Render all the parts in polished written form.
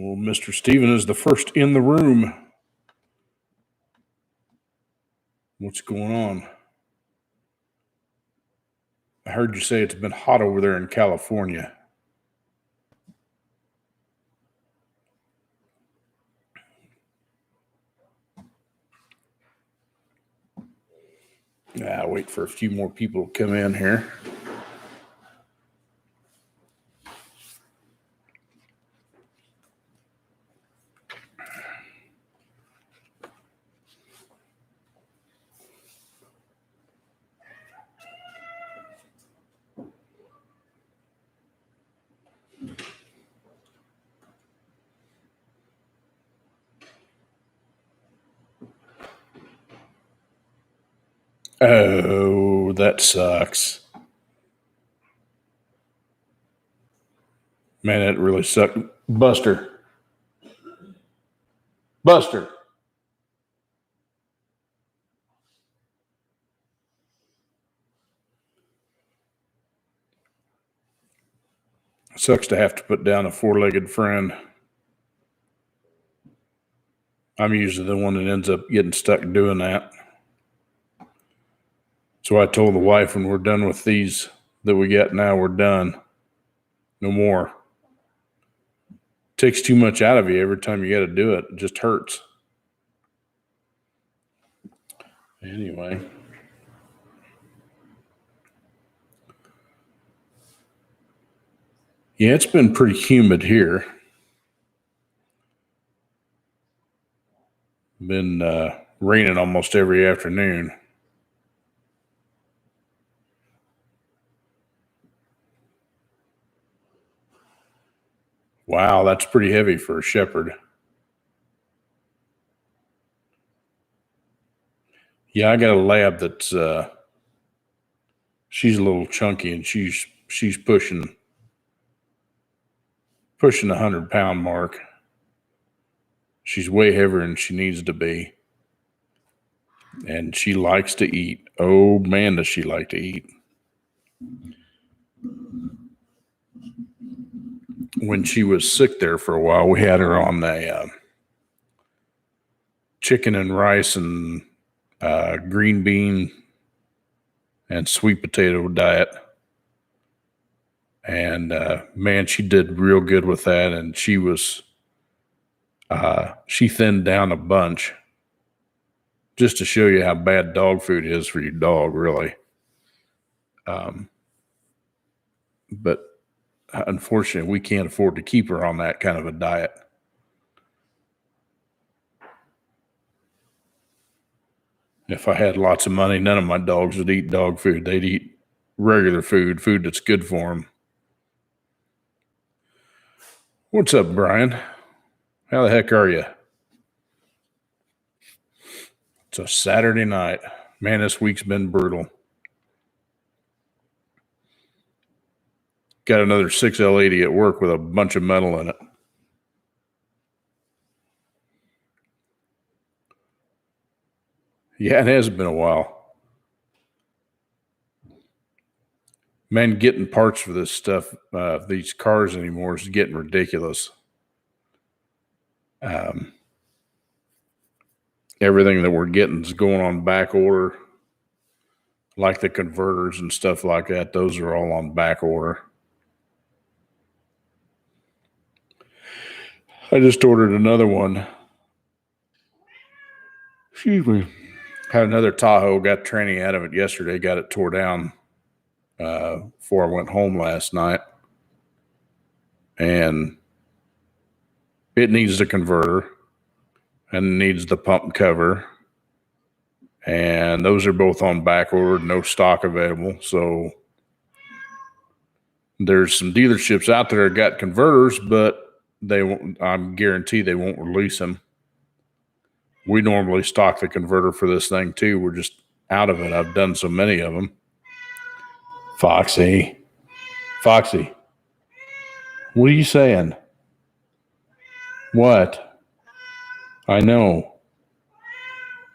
Well, Mr. Steven is the first in the room. What's going on? I heard you say it's been hot over there in California. Yeah, wait for a few more people to come in here. Oh, that sucks. Man, that really sucked. Buster. Sucks to have to put down a four-legged friend. I'm usually the one that ends up getting stuck doing that. So I told the wife when we're done with these that we got now, we're done. No more. Takes too much out of you every time you got to do it. It just hurts. Anyway. Yeah, it's been pretty humid here. Been raining almost every afternoon. Wow, that's pretty heavy for a shepherd. Yeah, I got a lab that's she's a little chunky and she's pushing the 100-pound mark. She's way heavier than she needs to be. And she likes to eat. Oh man, does she like to eat. When she was sick there for a while, we had her on a chicken and rice and green bean and sweet potato diet. And man, she did real good with that. And she thinned down a bunch, just to show you how bad dog food is for your dog, really. But unfortunately, we can't afford to keep her on that kind of a diet. If I had lots of money, none of my dogs would eat dog food. They'd eat regular food that's good for them. What's up, Brian? How the heck are you? It's a Saturday night. Man, this week's been brutal. Got another 6L80 at work with a bunch of metal in it. Yeah, it has been a while. Man, getting parts for this stuff, these cars anymore, is getting ridiculous. Everything that we're getting is going on back order, like the converters and stuff like that. Those are all on back order. I just ordered another one. Excuse me. Had another Tahoe, got tranny out of it yesterday, got it tore down before I went home last night. And it needs the converter and needs the pump cover. And those are both on back order, no stock available. So there's some dealerships out there that got converters, but they won't, I'm guaranteed they won't release them. We normally stock the converter for this thing too. We're just out of it. I've done so many of them. Foxy, what are you saying? What? I know.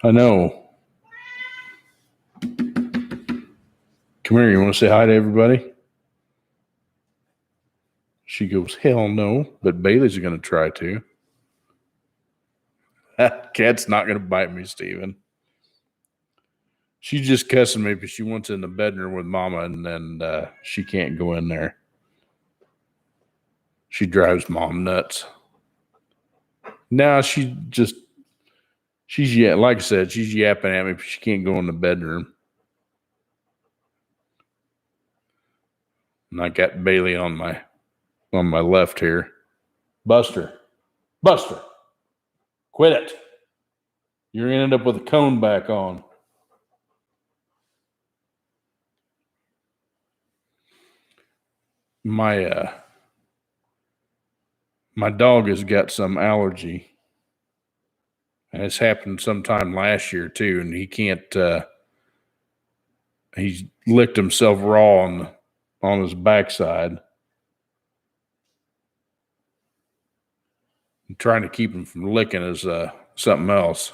Come here. You want to say hi to everybody? She goes, hell no, but Bailey's going to try to. That cat's not going to bite me, Steven. She's just cussing me because she wants in the bedroom with Mama, and then she can't go in there. She drives Mom nuts. Now she's like I said, she's yapping at me, but she can't go in the bedroom. And I got Bailey on my left here. Buster, quit it. You're gonna end up with a cone back on. My dog has got some allergy. And it's happened sometime last year too, and he can't. He's licked himself raw on his backside. I'm trying to keep him from licking is something else.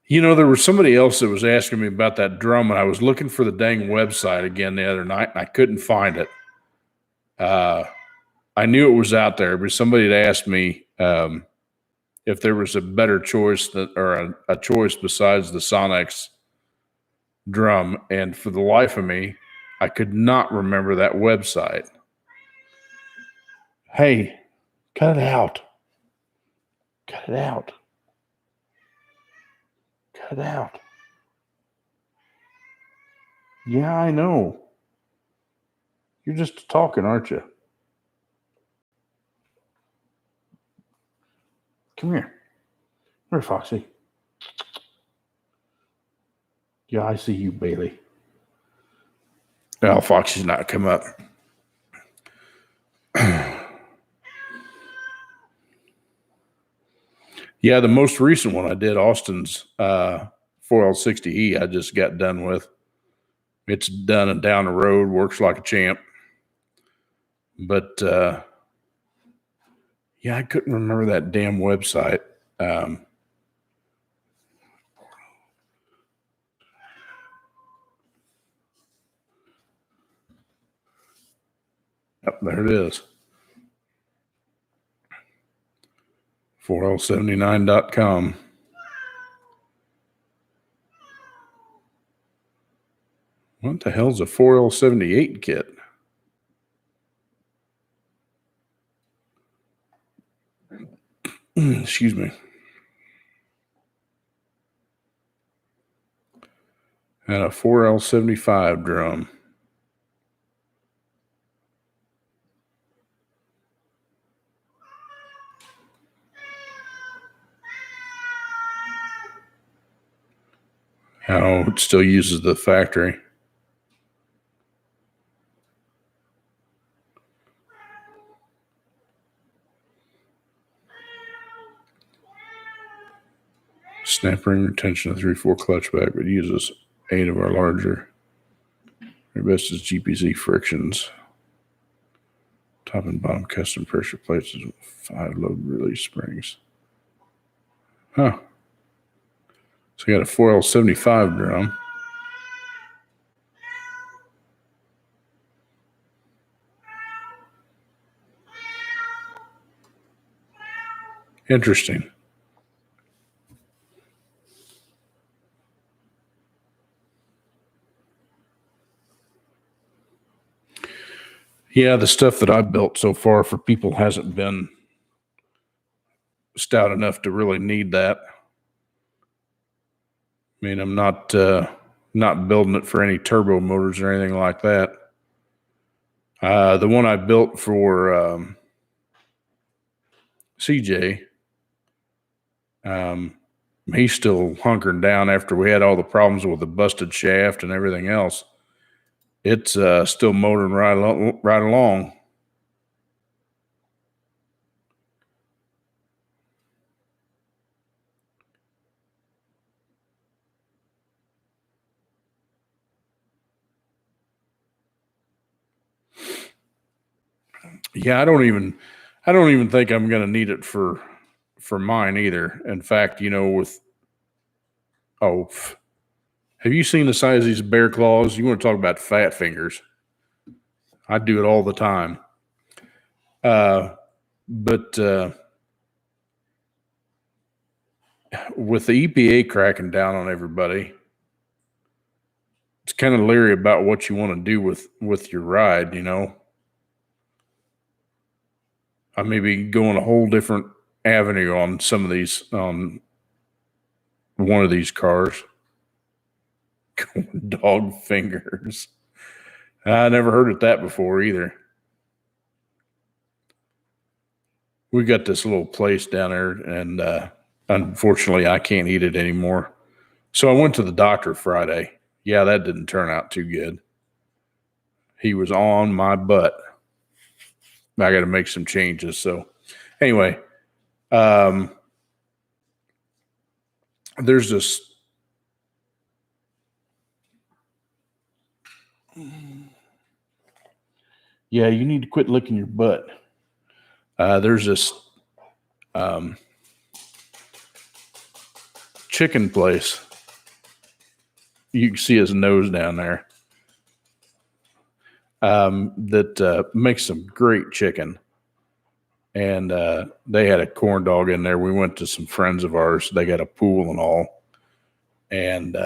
You know, there was somebody else that was asking me about that drum, and I was looking for the dang website again the other night, and I couldn't find it. I knew it was out there, but somebody had asked me if there was a better choice or a choice besides the Sonex drum, and for the life of me, I could not remember that website. Hey, cut it out. Cut it out. Cut it out. Yeah, I know. You're just talking, aren't you? Come here. Come here, Foxy. Yeah, I see you, Bailey. Now, Foxy's not come up. Yeah, the most recent one I did, Austin's 4L60E, I just got done with. It's done and down the road, works like a champ. But, yeah, I couldn't remember that damn website. Oh, there it is. 4L79.com. What the hell's a 4L78 kit? Excuse me. And a 4L75 drum. How it still uses the factory. Snap ring retention of 3/4 clutch back, but uses 8 of our larger. Our best is GPZ frictions. Top and bottom custom pressure plates with 5 load release springs. Huh. So I got a 4L75 drum. Interesting. Yeah, the stuff that I've built so far for people hasn't been stout enough to really need that. I mean, I'm not building it for any turbo motors or anything like that. The one I built for CJ, he's still hunkering down after we had all the problems with the busted shaft and everything else. It's still motoring right along. Yeah, I don't even think I'm going to need it for mine either. In fact, you know, Have you seen the size of these bear claws? You want to talk about fat fingers? I do it all the time. But with the EPA cracking down on everybody, it's kind of leery about what you want to do with your ride. I may be going a whole different avenue on some of these, on one of these cars. Dog fingers. I never heard of that before either. We got this little place down there, and unfortunately, I can't eat it anymore. So I went to the doctor Friday. Yeah, that didn't turn out too good. He was on my butt. I got to make some changes. So anyway, there's this. Yeah, you need to quit licking your butt. There's this chicken place. You can see his nose down there. That makes some great chicken. And they had a corn dog in there. We went to some friends of ours. They got a pool and all. And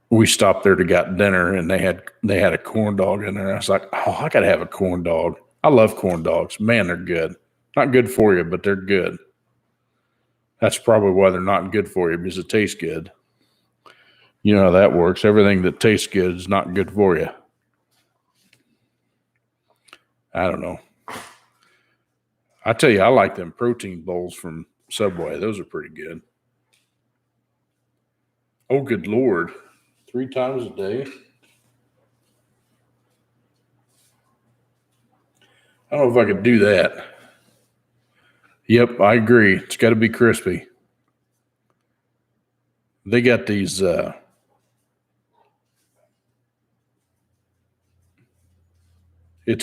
we stopped there to get dinner, and they had a corn dog in there. I was like, oh, I got to have a corn dog. I love corn dogs. Man, they're good. Not good for you, but they're good. That's probably why they're not good for you, because it tastes good. You know how that works. Everything that tastes good is not good for you. I don't know. I tell you, I like them protein bowls from Subway. Those are pretty good. Oh, good Lord. 3 times a day? I don't know if I could do that. Yep, I agree. It's got to be crispy. They got these it's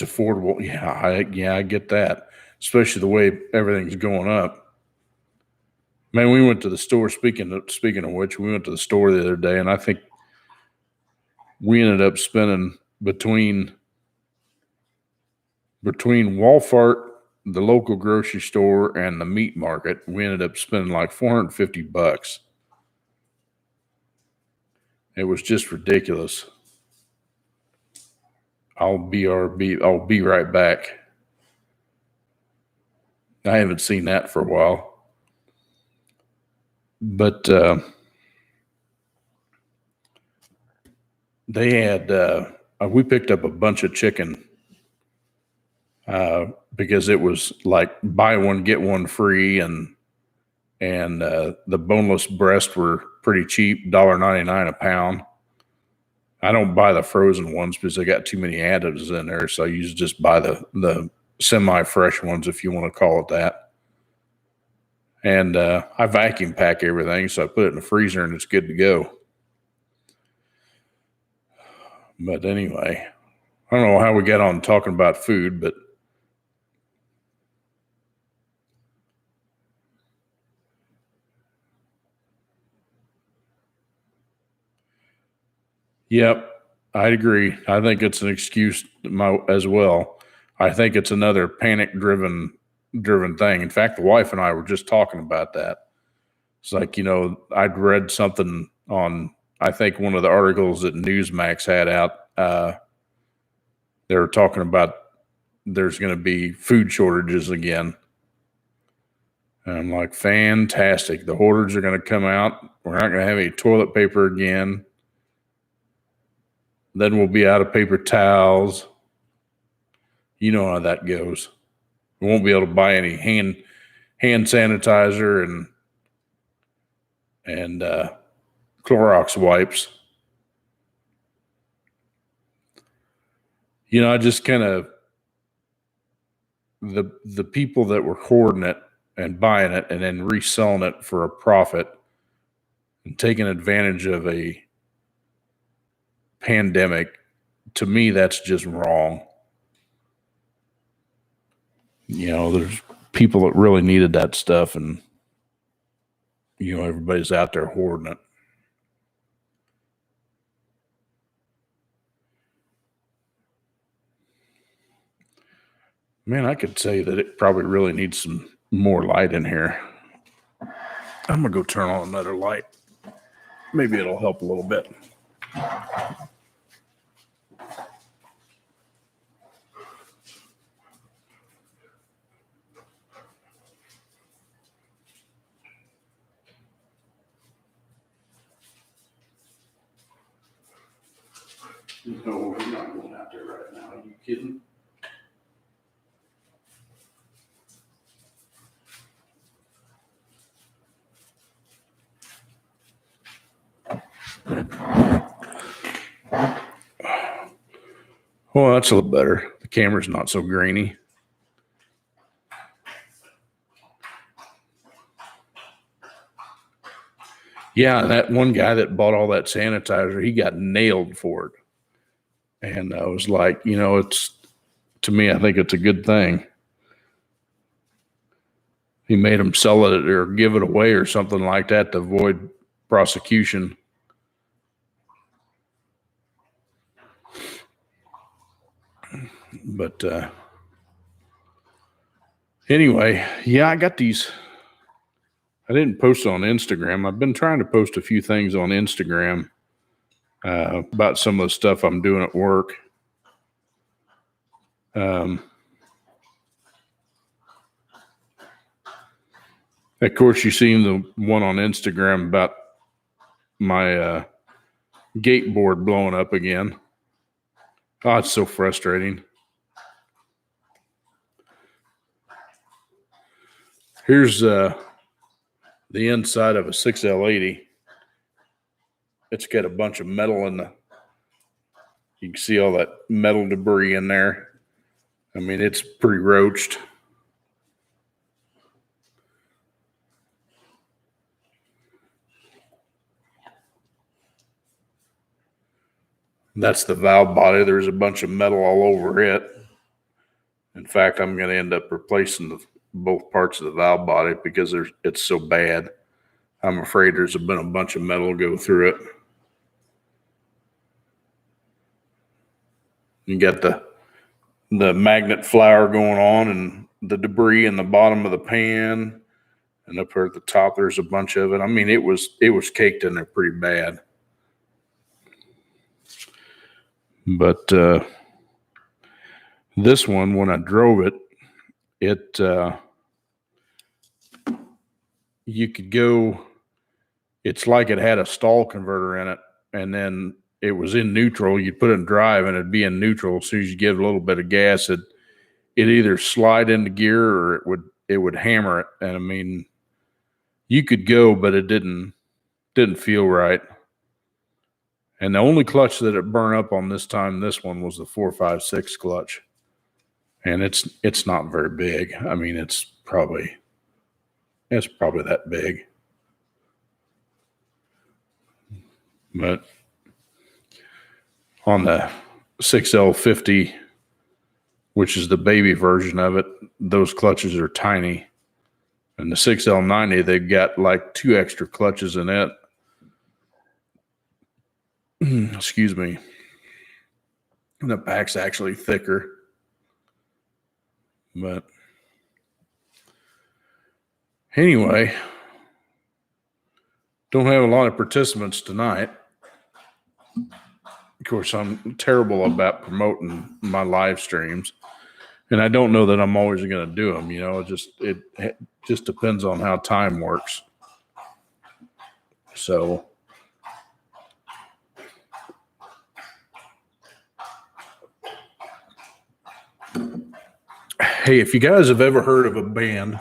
affordable. Yeah, I get that. Especially the way everything's going up. Man, we went to the store. Speaking of which, we went to the store the other day, and I think we ended up spending between Walmart, the local grocery store, and the meat market, we ended up spending like $450. It was just ridiculous. I'll be right back. I haven't seen that for a while. But they had we picked up a bunch of chicken because it was like buy one get one free, and the boneless breasts were pretty cheap, $1.99 a pound. I don't buy the frozen ones because they got too many additives in there, so I usually just buy the semi-fresh ones, if you want to call it that. And I vacuum pack everything, so I put it in the freezer and it's good to go. But anyway, I don't know how we got on talking about food, but yep, I agree. I think it's an excuse as well. I think it's another panic-driven thing. In fact, the wife and I were just talking about that. It's like, I'd read something on, I think one of the articles that Newsmax had out. They were talking about there's going to be food shortages again. And I'm like, fantastic. The hoarders are going to come out. We're not going to have any toilet paper again. Then we'll be out of paper towels. You know how that goes. We won't be able to buy any hand sanitizer and Clorox wipes. I just kind of, the people that were hoarding it and buying it and then reselling it for a profit and taking advantage of a pandemic, to me, that's just wrong. There's people that really needed that stuff, and everybody's out there hoarding it. Man, I could say that it probably really needs some more light in here. I'm going to go turn on another light. Maybe it'll help a little bit. No, we're not going out there right now. Are you kidding? Well, that's a little better. The camera's not so grainy. Yeah, that one guy that bought all that sanitizer, he got nailed for it. And I was like, it's, to me, I think it's a good thing. He made him sell it or give it away or something like that to avoid prosecution. But anyway, yeah, I got these. I didn't post on Instagram. I've been trying to post a few things on Instagram about some of the stuff I'm doing at work. Of course, you've seen the one on Instagram about my gate board blowing up again. Oh, it's so frustrating. Here's the inside of a 6L80. It's got a bunch of metal in you can see all that metal debris in there. I mean, it's pretty roached. That's the valve body. There's a bunch of metal all over it. In fact, I'm going to end up replacing both parts of the valve body because it's so bad. I'm afraid there's been a bunch of metal go through it. You got the magnet flower going on and the debris in the bottom of the pan, and up here at the top there's a bunch of it. I mean, it was caked in there pretty bad. But this one, when I drove it, you could go, it's like it had a stall converter in it, and then it was in neutral. You'd put it in drive and it'd be in neutral. As soon as you give it a little bit of gas, it either slide into gear or it would hammer it. And I mean, you could go, but it didn't feel right. And the only clutch that it burned up on this one was the 456 clutch. And it's not very big. I mean, it's probably that big. But on the 6L50, which is the baby version of it, those clutches are tiny. And the 6L90, they've got like 2 extra clutches in it. Excuse me. And the pack's actually thicker. But anyway, don't have a lot of participants tonight. Of course, I'm terrible about promoting my live streams, and I don't know that I'm always going to do them. It just depends on how time works. So, hey, if you guys have ever heard of a band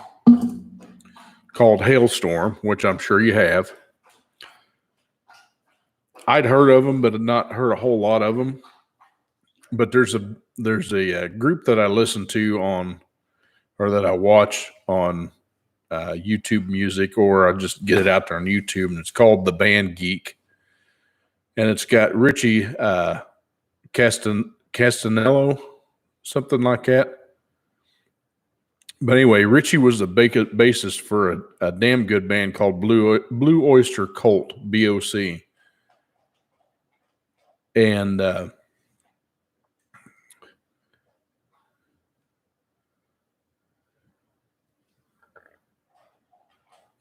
called Hailstorm, which I'm sure you have, I'd heard of them, but not heard a whole lot of them. But there's a group that I listen to that I watch on YouTube Music, or I just get it out there on YouTube, and it's called The Band Geek, and it's got Richie Castanello, something like that. But anyway, Richie was the bassist for a damn good band called Blue Oyster Cult, BOC. And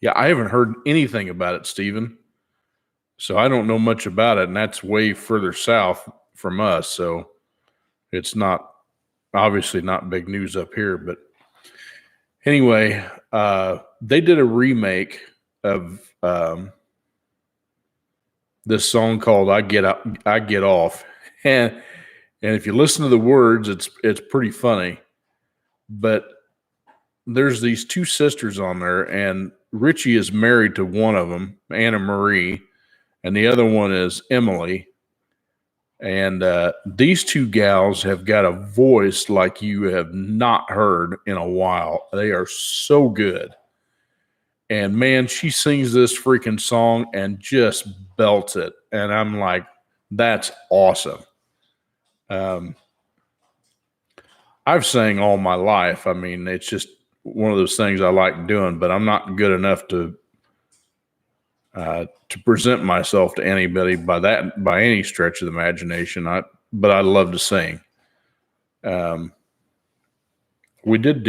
Yeah, I haven't heard anything about it, Stephen. So I don't know much about it, and that's way further south from us. So it's not obviously not big news up here. But anyway, they did a remake of this song called I Get Off," and if you listen to the words, it's pretty funny. But there's these two sisters on there, and Richie is married to one of them, Anna Marie, and the other one is Emily. And these two gals have got a voice like you have not heard in a while. They are so good. And man, she sings this freaking song and just belts it. And I'm like, that's awesome. I've sang all my life. I mean, it's just one of those things I like doing, but I'm not good enough to present myself to anybody by any stretch of the imagination. But I love to sing. We did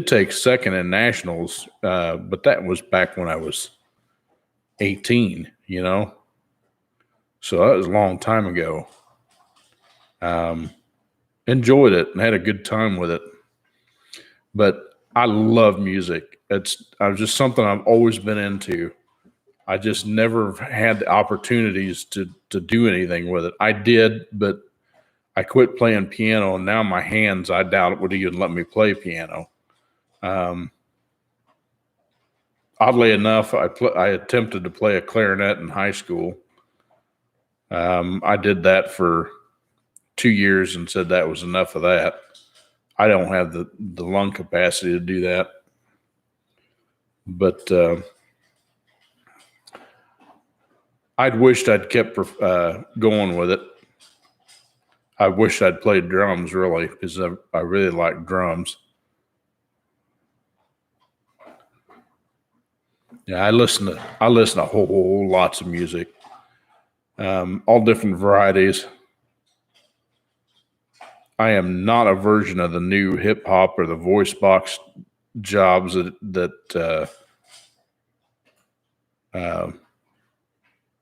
take second in nationals, but that was back when I was 18, so that was a long time ago. Enjoyed it and had a good time with it, but I love music. It's just something I've always been into. I just never had the opportunities to do anything with it. I did, but I quit playing piano, and now my hands, I doubt it would even let me play piano. Oddly enough, I attempted to play a clarinet in high school. I did that for 2 years and said that was enough of that. I don't have the lung capacity to do that. But I'd wished I'd kept going with it. I wish I'd played drums, really, because I really like drums. Yeah, I listen to whole lots of music, all different varieties. I am not a version of the new hip hop or the voice box jobs that a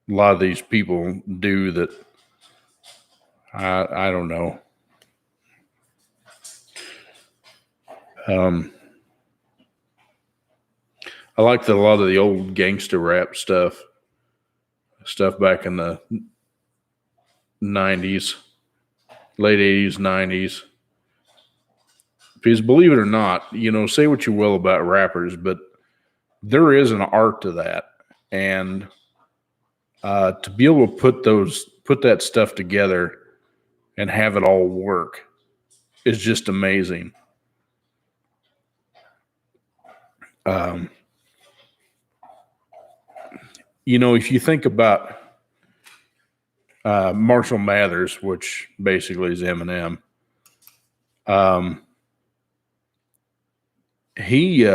lot of these people do. That I don't know. I like a lot of the old gangster rap stuff back in the 90s, late 80s, 90s. Because believe it or not, say what you will about rappers, but there is an art to that. And to be able to put that stuff together and have it all work is just amazing. If you think about Marshall Mathers, which basically is Eminem, he's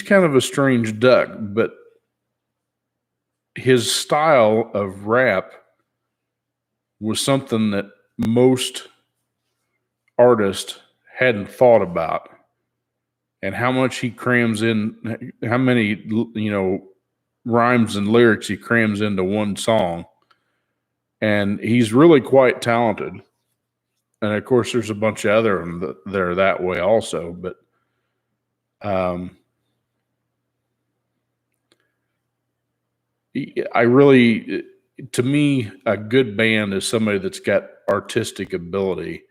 kind of a strange duck, but his style of rap was something that most artists hadn't thought about, and how much he crams in, how many, rhymes and lyrics he crams into one song. And he's really quite talented. And of course, there's a bunch of other them that are that way also. But to me, a good band is somebody that's got artistic ability.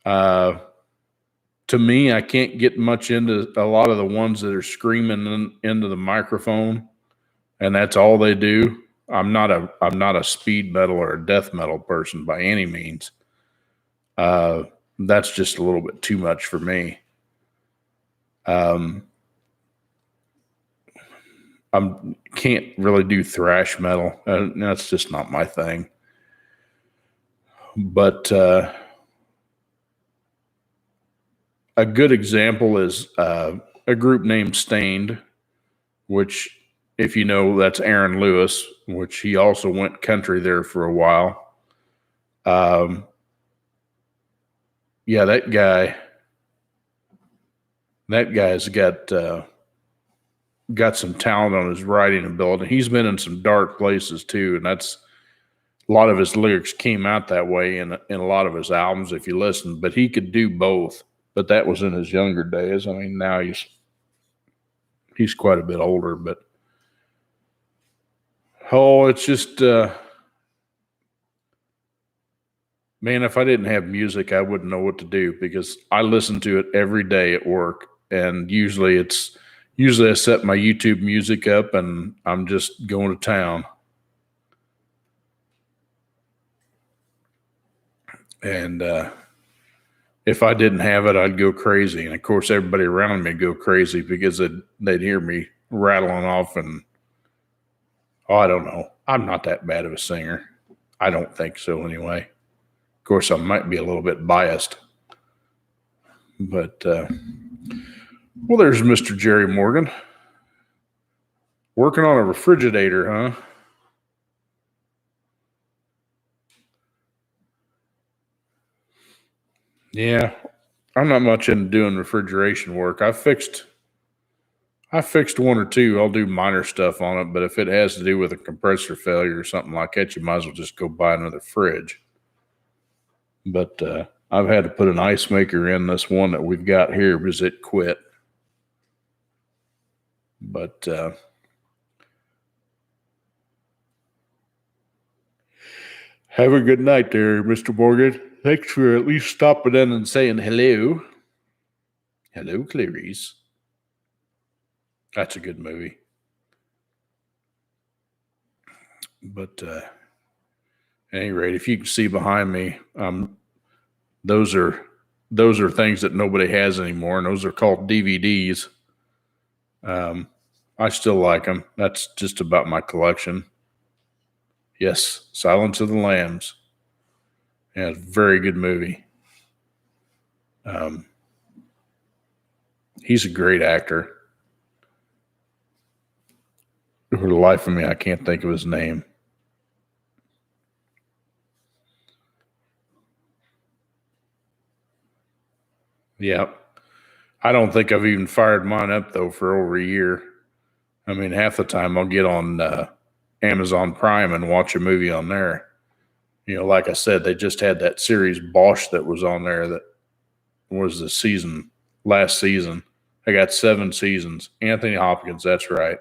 To me, I can't get much into a lot of the ones that are screaming into the microphone, and that's all they do. I'm not a speed metal or a death metal person by any means. That's just a little bit too much for me. I can't really do thrash metal. That's just not my thing. But a good example is a group named Stained, which, if you know, that's Aaron Lewis, which he also went country there for a while. Yeah, that guy, That guy's got some talent on his writing ability. He's been in some dark places too, and that's a lot of his lyrics came out that way in a lot of his albums if you listen. But he could do both. But that was in his younger days. I mean, now he's quite a bit older. But it's just man, if I didn't have music, I wouldn't know what to do because I listen to it every day at work, and usually I set my YouTube music up and I'm just going to town. And if I didn't have it, I'd go crazy. And of course, everybody around me would go crazy because they'd hear me rattling off. And I don't know. I'm not that bad of a singer. I don't think so anyway. Of course, I might be a little bit biased. But, well, there's Mr. Jerry Morgan. Working on a refrigerator, huh? Yeah, I'm not much into doing refrigeration work. I fixed one or two. I'll do minor stuff on it, but if it has to do with a compressor failure or something like that, you might as well just go buy another fridge. But I've had to put an ice maker in this one that we've got here because it quit. But have a good night there, Mr. Morgan. Thanks for at least stopping in and saying hello. Hello, Clarice. That's a good movie. But at any rate, if you can see behind me, those are things that nobody has anymore, and those are called DVDs. I still like them. That's just about my collection. Yes, Silence of the Lambs. Yeah, very good movie. He's a great actor. For the life of me, I can't think of his name. Yeah. I don't think I've even fired mine up, though, for over a year. I mean, half the time I'll get on Amazon Prime and watch a movie on there. You know, like I said, they just had that series Bosch that was on there that was last season. They got 7 seasons. Anthony Hopkins, that's right.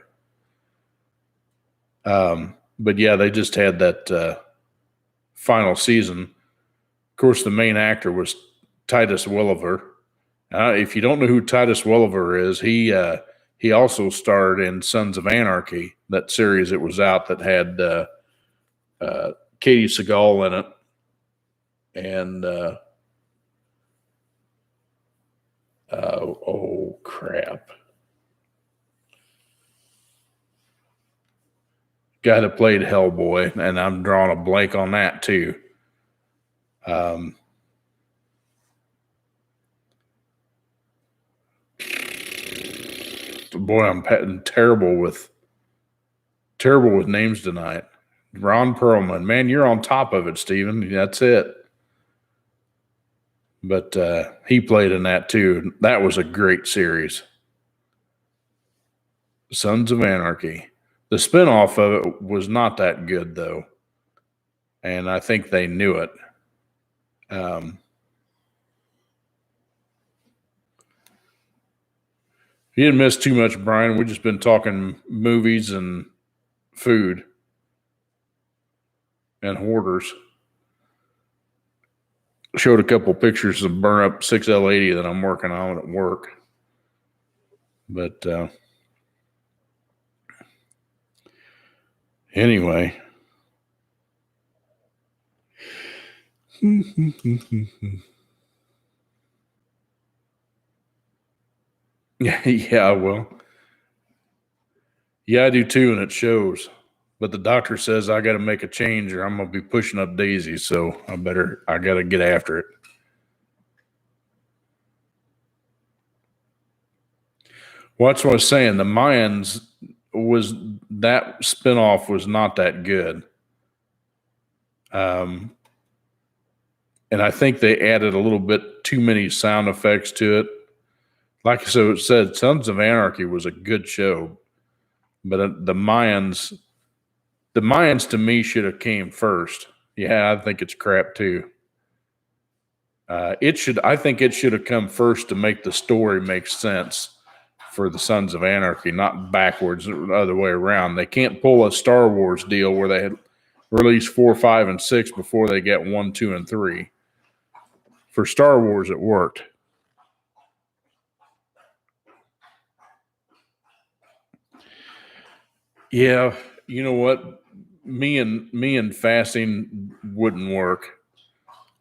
But yeah, they just had that final season. Of course, the main actor was Titus Welliver. If you don't know who Titus Welliver is, he also starred in Sons of Anarchy, that series that was out that had Katie Seagal in it. And oh crap. Guy that played Hellboy, and I'm drawing a blank on that too. Boy, I'm terrible with names tonight. Ron Perlman, man, you're on top of it, Steven. That's it. But he played in that too. That was a great series. Sons of Anarchy. The spinoff of it was not that good, though. And I think they knew it. You didn't miss too much, Brian. We've just been talking movies and food and hoarders. Showed a couple pictures of burn up 6L80 that I'm working on at work. But anyway. Yeah, well. Yeah, I do too, and it shows. But the doctor says I got to make a change or I'm going to be pushing up daisies. So I got to get after it. Well, that's what I was saying. The Mayans that spinoff was not that good. And I think they added a little bit too many sound effects to it. like so it said, Sons of Anarchy was a good show, but the Mayans to me should have came first. Yeah, I think it's crap too. I think it should have come first to make the story make sense for the Sons of Anarchy, not backwards or the other way around. They can't pull a Star Wars deal where they had released 4, 5, and 6 before they get 1, 2, and 3. For Star Wars, it worked. Yeah, you know what? Me and fasting wouldn't work.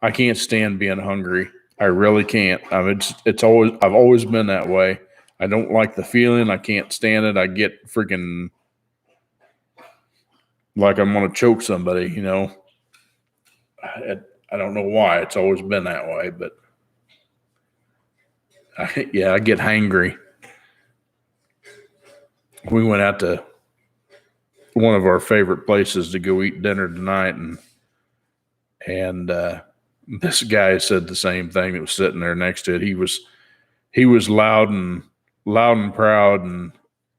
I can't stand being hungry. I really can't. I've always been that way. I don't like the feeling. I can't stand it. I get freaking like I'm gonna choke somebody. You know. I don't know why. It's always been that way, but I get hangry. We went out to one of our favorite places to go eat dinner tonight, and this guy said the same thing that was sitting there next to it. He was loud and proud, and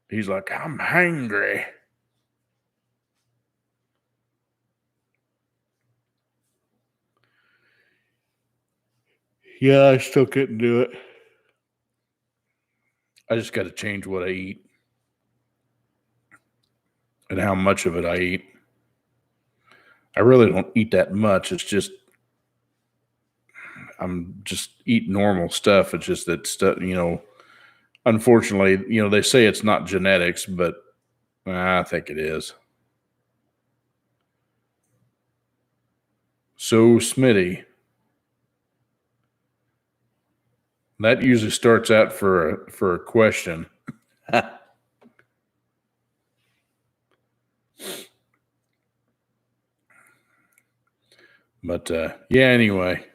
he's like, "I'm hangry." Yeah, I still couldn't do it. I just got to change what I eat and how much of it I eat. I really don't eat that much. It's just I'm just eating normal stuff. It's just that stuff, unfortunately, they say it's not genetics, but I think it is. So, Smitty, that usually starts out for a question. But yeah, anyway.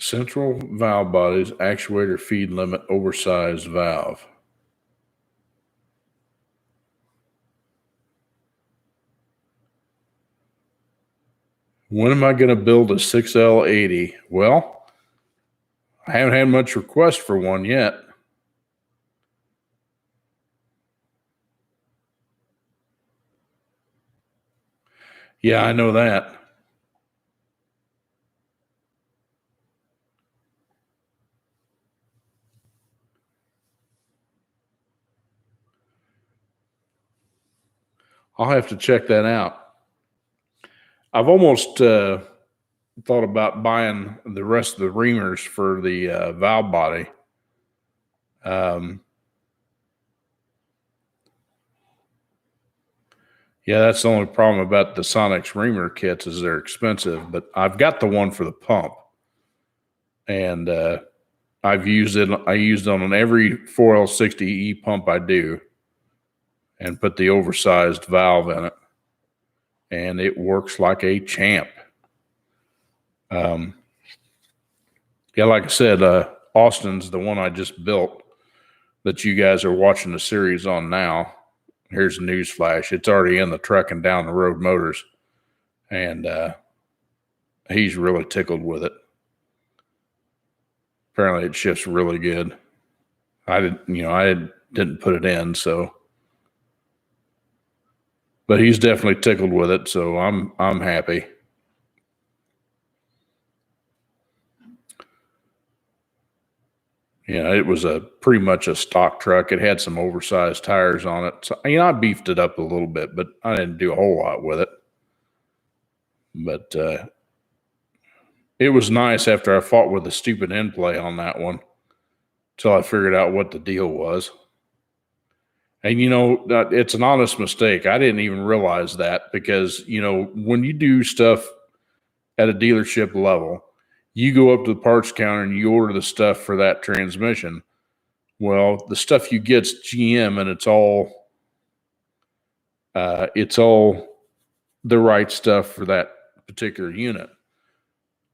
Central valve bodies, actuator feed limit, oversized valve. When am I going to build a 6L80? Well, I haven't had much request for one yet. Yeah, I know that. I'll have to check that out. I've almost thought about buying the rest of the reamers for the valve body. Yeah, that's the only problem about the Sonics reamer kits is they're expensive, but I've got the one for the pump, and I've used it. I used it on every 4L60E pump I do, and put the oversized valve in it, and it works like a champ. Yeah, like I said, Austin's the one I just built that you guys are watching the series on now. Here's a news flash. It's already in the truck and down the road motors. And he's really tickled with it. Apparently it shifts really good. I didn't put it in, so. But he's definitely tickled with it, so I'm happy. Yeah, it was pretty much a stock truck. It had some oversized tires on it. So, I beefed it up a little bit, but I didn't do a whole lot with it. But it was nice after I fought with the stupid end play on that one until I figured out what the deal was. And, it's an honest mistake. I didn't even realize that because, when you do stuff at a dealership level, you go up to the parts counter and you order the stuff for that transmission. Well, the stuff you get's GM, and it's all the right stuff for that particular unit.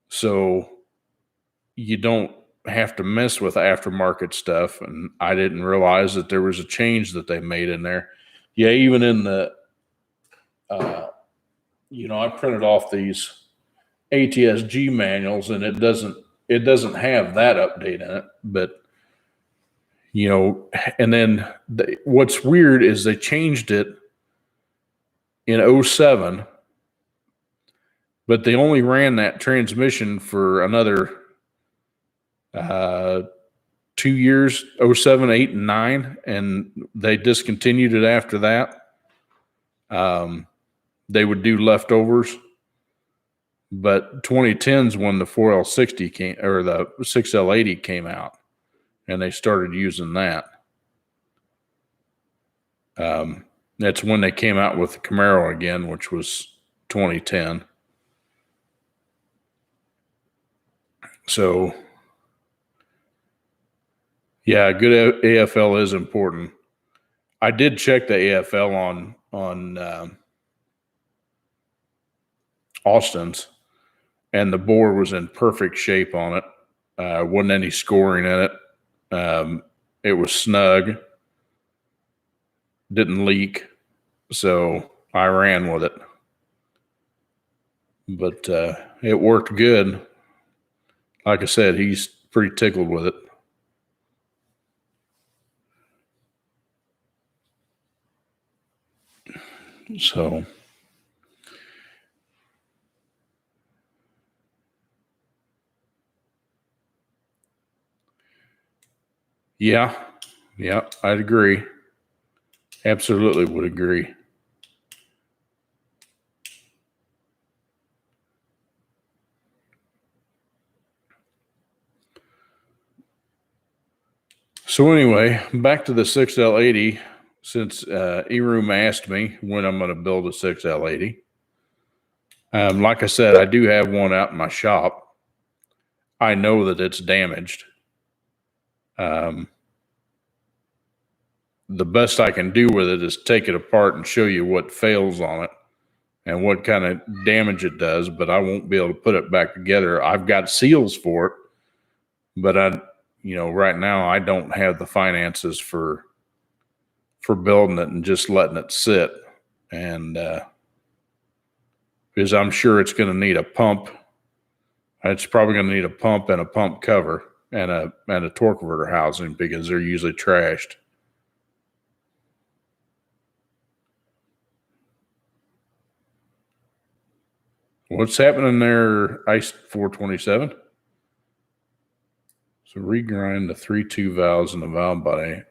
So you don't have to mess with aftermarket stuff. And I didn't realize that there was a change that they made in there. Yeah, even in the, I printed off these ATSG manuals, and it doesn't have that update in it. But and then what's weird is they changed it in 07, but they only ran that transmission for another 2 years, 07, 8, and 9, and they discontinued it after that. They would do leftovers, but 2010's when the 4L60 came, or the 6L80 came out, and they started using that. That's when they came out with the Camaro again, which was 2010. So, yeah, good AFL is important. I did check the AFL on Austin's, and the bore was in perfect shape on it. Wasn't any scoring in it. It was snug, didn't leak, so I ran with it. But it worked good. Like I said, he's pretty tickled with it. So, yeah, I'd agree. Absolutely would agree. So anyway, back to the 6L80. Since E-Room asked me when I'm going to build a 6L80. Like I said, I do have one out in my shop. I know that it's damaged. The best I can do with it is take it apart and show you what fails on it and what kind of damage it does, but I won't be able to put it back together. I've got seals for it, but right now I don't have the finances for building it and just letting it sit. And because I'm sure it's going to need a pump. It's probably going to need a pump and a pump cover and a torque converter housing, because they're usually trashed. What's happening there, ICE 427? So regrind the 3-2 valves in the valve body.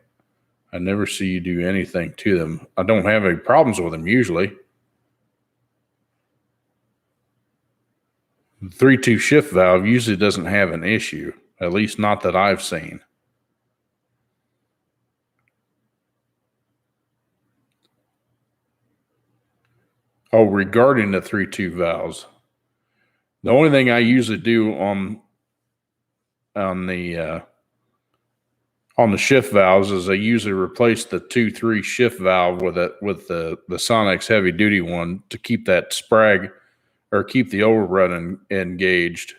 I never see you do anything to them. I don't have any problems with them usually. The 3-2 shift valve usually doesn't have an issue, at least not that I've seen. Oh, regarding the 3-2 valves, the only thing I usually do on the shift valves is I usually replace the 2-3 shift valve with the Sonex heavy duty one to keep that sprag or keep the overrun engaged.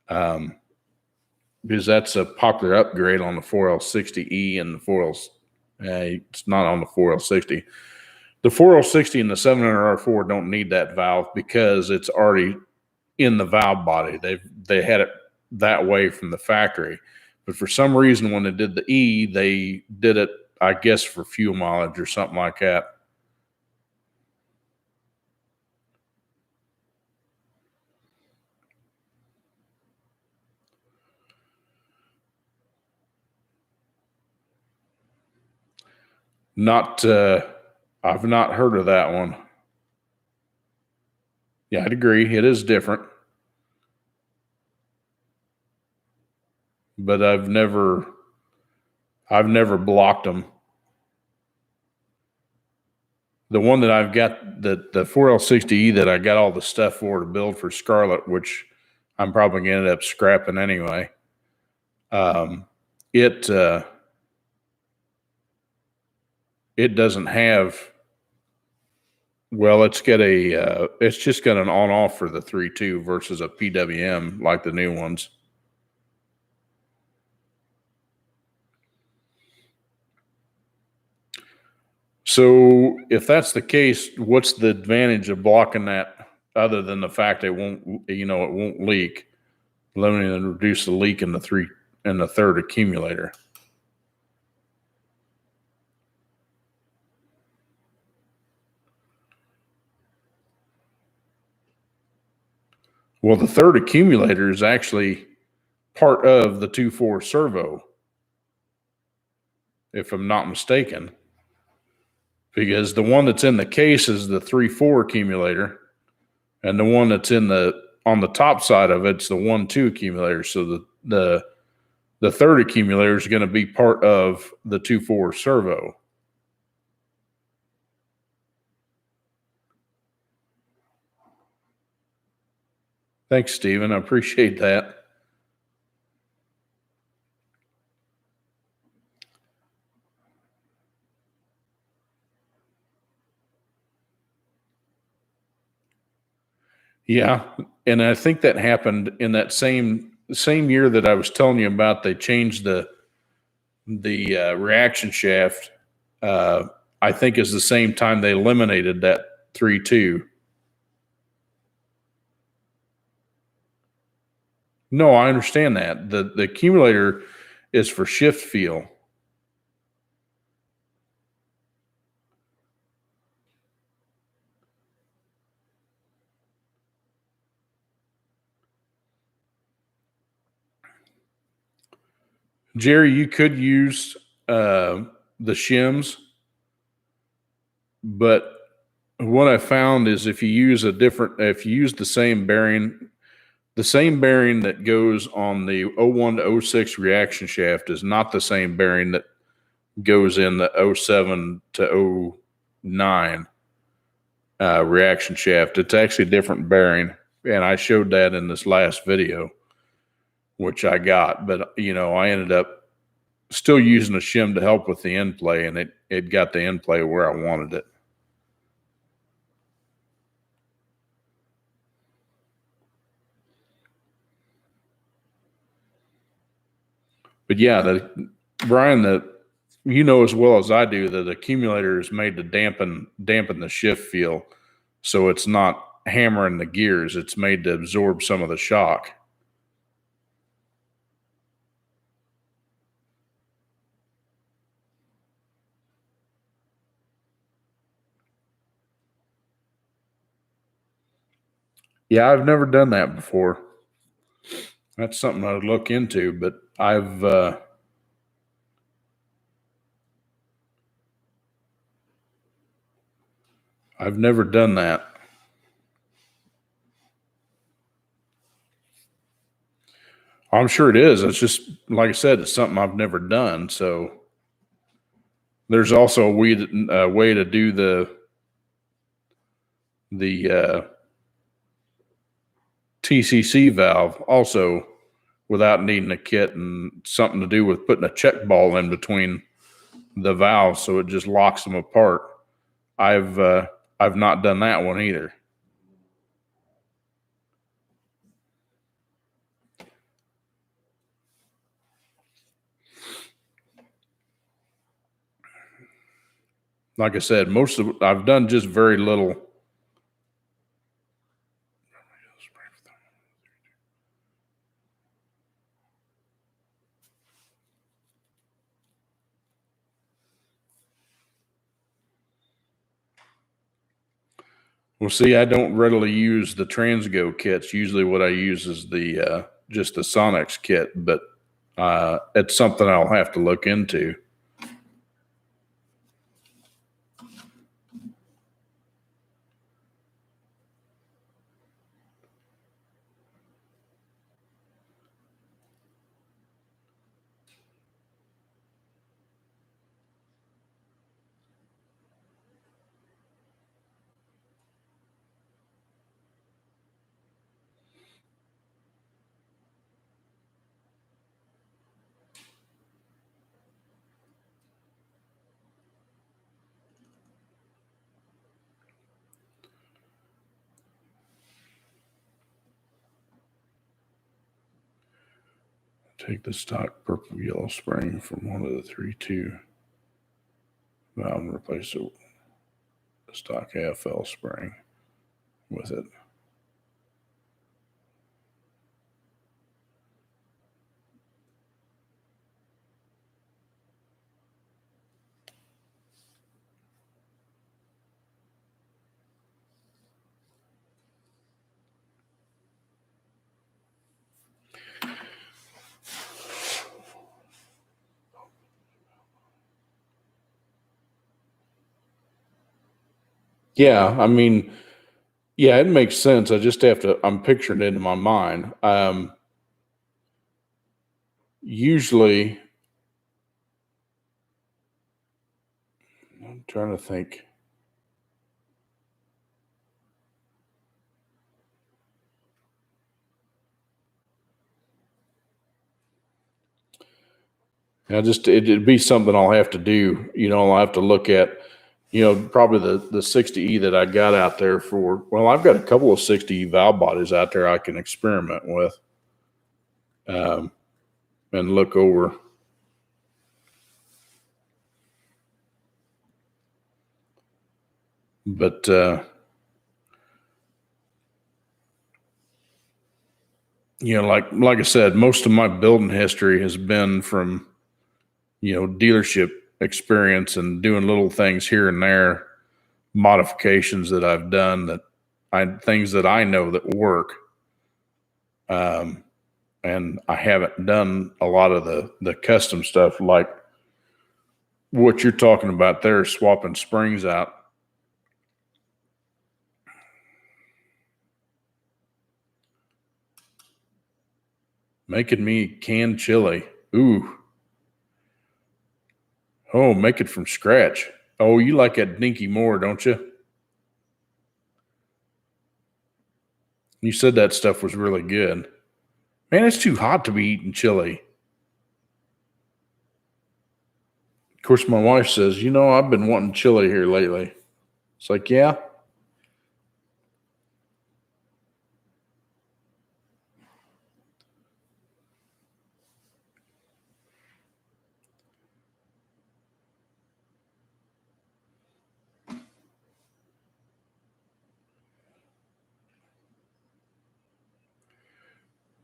Because that's a popular upgrade on the 4L60E and the 4L. It's not on the 4L60. The 4L60 and the 700R4 don't need that valve because it's already in the valve body. They had it that way from the factory, but for some reason when they did the E, they did it, I guess, for fuel mileage or something like that. I've not heard of that one. Yeah, I'd agree. It is different. But I've never blocked them. The one that I've got, the 4L60E that I got all the stuff for to build for Scarlett, which I'm probably going to end up scrapping anyway. It doesn't have. Well, it's just got an on-off for the 3.2 versus a PWM like the new ones. So if that's the case, what's the advantage of blocking that other than the fact it won't leak, limiting and reduce the leak in the third accumulator. Well, the third accumulator is actually part of the 2.4 servo, if I'm not mistaken, because the one that's in the case is the 3.4 accumulator, and the one that's on the top side of it's the 1.2 accumulator. So the third accumulator is going to be part of the 2.4 servo. Thanks, Stephen. I appreciate that. Yeah, and I think that happened in that same year that I was telling you about. They changed the reaction shaft. I think is the same time they eliminated that 3.2. No, I understand that the accumulator is for shift feel. Jerry, you could use the shims, but what I found is if you use the same bearing that goes on the 01 to 06 reaction shaft is not the same bearing that goes in the 07 to 09 reaction shaft. It's actually a different bearing, and I showed that in this last video, which I got. But I ended up still using a shim to help with the end play, and it got the end play where I wanted it. But yeah, Brian, as well as I do that the accumulator is made to dampen the shift feel, so it's not hammering the gears. It's made to absorb some of the shock. Yeah, I've never done that before. That's something I'd look into, but I've never done that. I'm sure it is. It's just like I said, it's something I've never done. So there's also a way to do the TCC valve also without needing a kit, and something to do with putting a check ball in between the valves so it just locks them apart. I've not done that one either. Like I said, I've done just very little. Well, see, I don't readily use the Transgo kits. Usually what I use is the just the Sonex kit, but it's something I'll have to look into. Take the stock purple yellow spring from one of the 3.2 valve and replace the stock AFL spring with it. Yeah, I mean, yeah, it makes sense. I just have to. I'm picturing it in my mind. Usually, I'm trying to think. It'd be something I'll have to do. I'll have to look at. Probably the 60E that I got out there for. Well, I've got a couple of 60E valve bodies out there I can experiment with, um, and look over. But like I said, most of my building history has been from dealership experience and doing little things here and there, modifications that I've done things that I know that work. Um, and I haven't done a lot of the custom stuff like what you're talking about there, swapping springs out. Making me canned chili. Ooh. Oh, make it from scratch. Oh, you like that dinky more, don't you? You said that stuff was really good. Man, it's too hot to be eating chili. Of course, my wife says, I've been wanting chili here lately. It's like, yeah.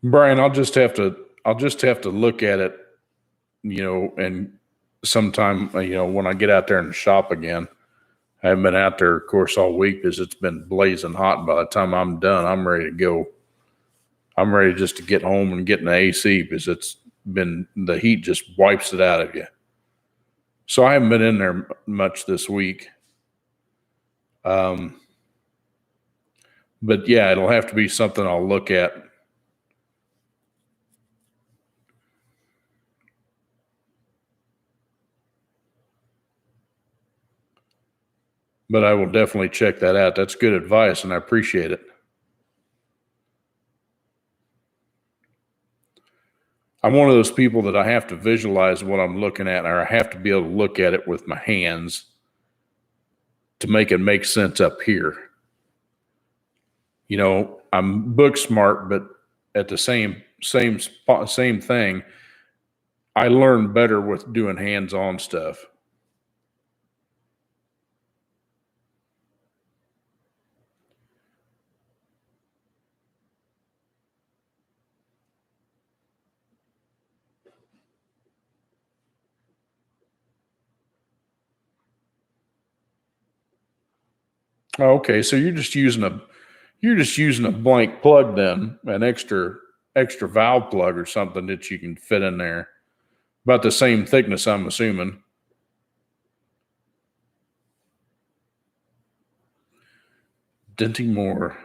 Brian, I'll just have to look at it, and sometime, when I get out there and shop again. I haven't been out there, of course, all week because it's been blazing hot. By the time I'm done, I'm ready to go. I'm ready just to get home and get in the AC because the heat just wipes it out of you. So I haven't been in there much this week. Um, but yeah, it'll have to be something I'll look at. But I will definitely check that out. That's good advice, and I appreciate it. I'm one of those people that I have to visualize what I'm looking at, or I have to be able to look at it with my hands to make it make sense up here. I'm book smart, but at the same spot, same thing, I learn better with doing hands-on stuff. Oh, okay, so you're just using a blank plug then, an extra valve plug or something that you can fit in there. About the same thickness, I'm assuming. Denting more.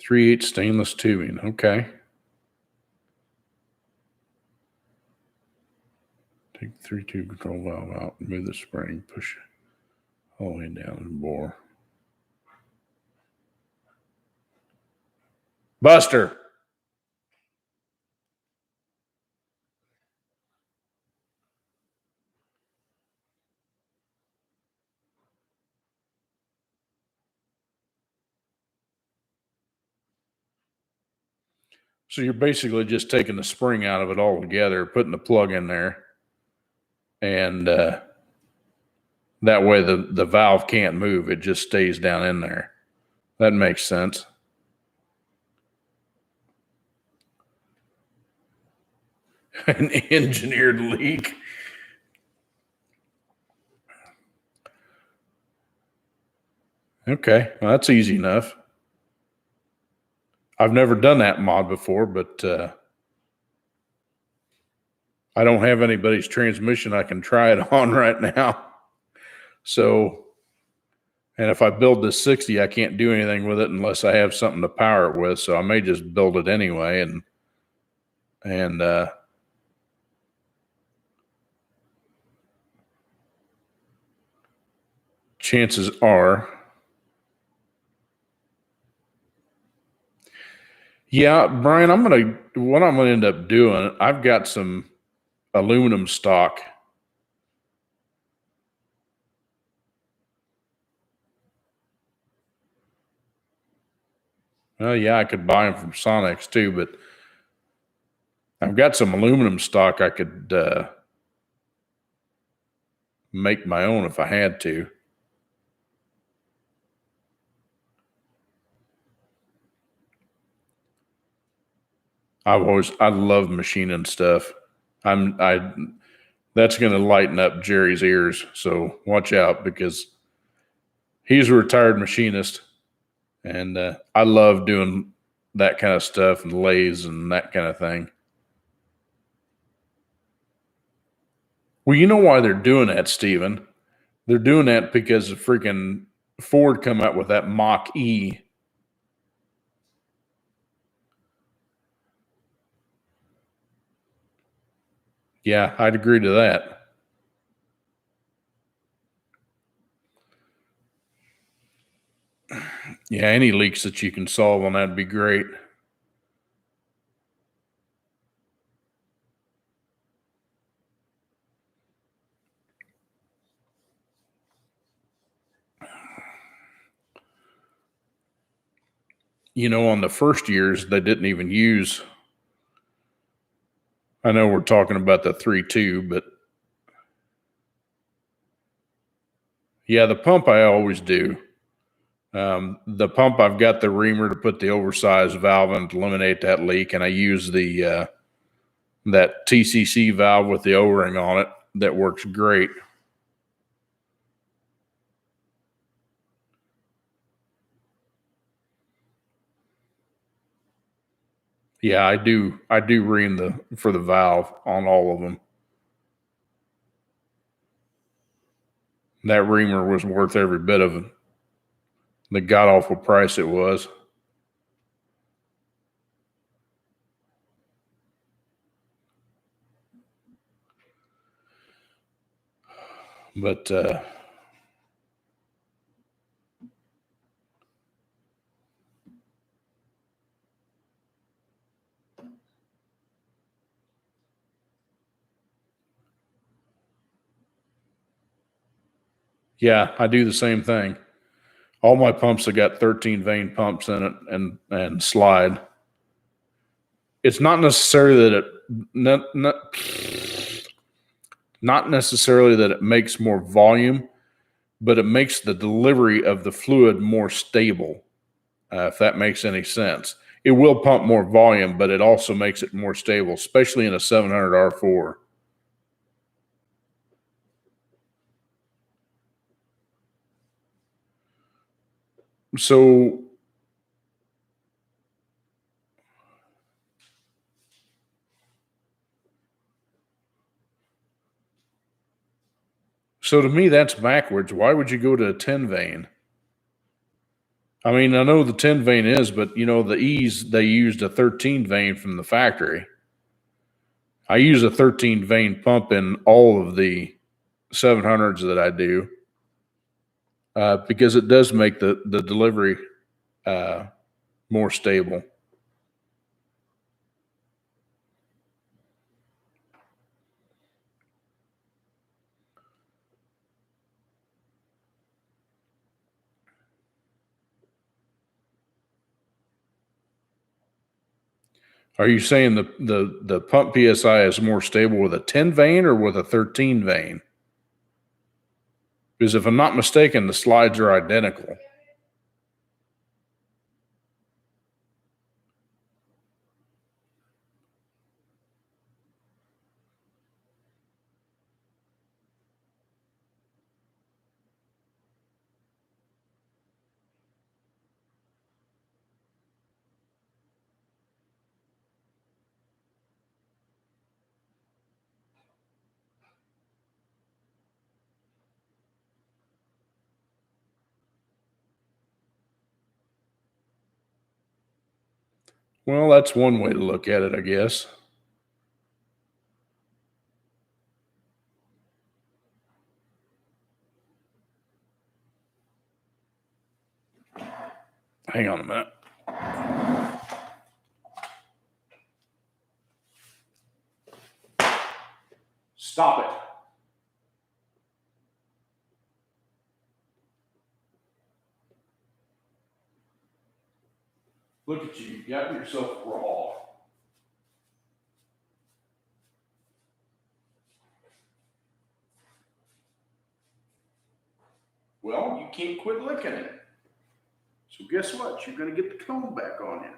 3/8 stainless tubing. Okay. Take the 3-tube control valve out, remove the spring, push it all the way down and bore. Buster. So you're basically just taking the spring out of it altogether, putting the plug in there, and that way the valve can't move. It just stays down in there. That makes sense. An engineered leak. Okay. Well, that's easy enough. I've never done that mod before, but I don't have anybody's transmission I can try it on right now. So, and if I build this 60, I can't do anything with it unless I have something to power it with. So I may just build it anyway, and chances are, yeah, Brian, what I'm gonna end up doing. I've got some aluminum stock. Well, yeah, I could buy them from Sonex too, but I've got some aluminum stock I could make my own if I had to. I love machining stuff. That's going to lighten up Jerry's ears. So watch out, because he's a retired machinist, and I love doing that kind of stuff and lathes and that kind of thing. Well, you know why they're doing that, Steven? They're doing that because of freaking Ford come out with that Mach E. Yeah, I'd agree to that. Yeah, any leaks that you can solve on that'd be great. You know, on the first years, they didn't even use. I know we're talking about the 3.2, but yeah, the pump I always do. The pump, I've got the reamer to put the oversized valve in to eliminate that leak, and I use the that TCC valve with the O-ring on it. That works great. Yeah, I do. I do ream for the valve on all of them. That reamer was worth every bit of it. The god awful price it was. But yeah, I do the same thing. All my pumps have got 13 vane pumps in it and slide. It's not necessarily that not necessarily that it makes more volume, but it makes the delivery of the fluid more stable. If that makes any sense, it will pump more volume, but it also makes it more stable, especially in a 700 R4. So to me, that's backwards. Why would you go to a 10 vane? I mean, I know the 10 vane is, but you know, the E's, they used a 13 vane from the factory. I use a 13 vane pump in all of the 700s that I do, because it does make the delivery uh, more stable. Are you saying the pump PSI is more stable with a 10 vane or with a 13 vane? Because if I'm not mistaken, the slides are identical. Well, that's one way to look at it, I guess. Hang on a minute. Stop it. Look at you. You got yourself raw. Well, you can't quit licking it. So guess what? You're going to get the cone back on you.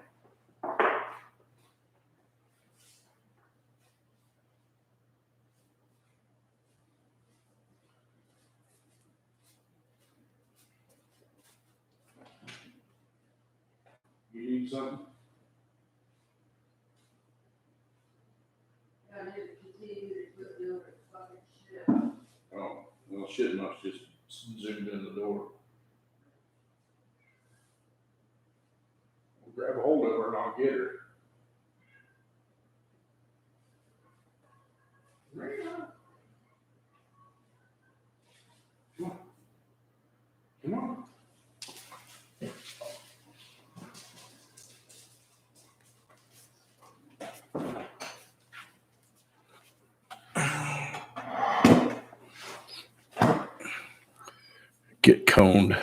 You need something? I need to continue to quit doing it fucking shit. Oh, well, shit must just zoomed in the door. I'll grab a hold of her and I'll get her. Bring it on. Come on. Come on. Get coned.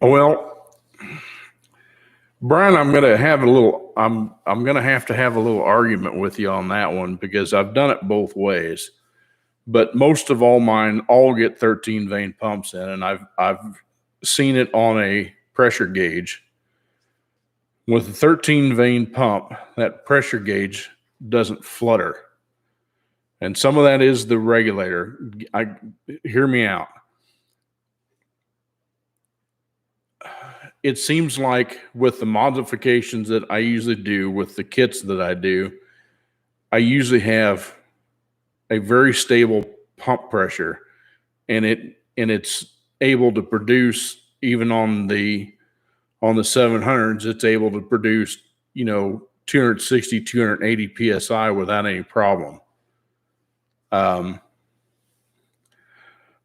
Well, Brian, I'm going to have a little. I'm going to have a little argument with you on that one because I've done it both ways. But most of all mine all get 13 vein pumps in, and I've seen it on a pressure gauge. With a 13 vein pump, that pressure gauge doesn't flutter. And some of that is the regulator. Hear me out. It seems like with the modifications that I usually do with the kits that I do, I usually have a very stable pump pressure, and it's able to produce even on the 700s. It's able to produce 260, 280 psi without any problem.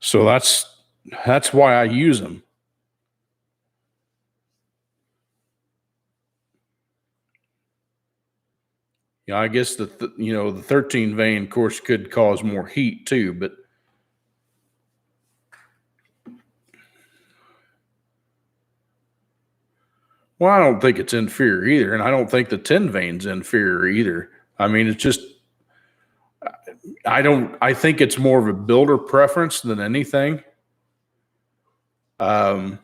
So that's why I use them. Yeah, I guess the 13 vein, of course, could cause more heat too, but well, I don't think it's inferior either, and I don't think the 10 vein's inferior either. I mean, it's just I think it's more of a builder preference than anything. Even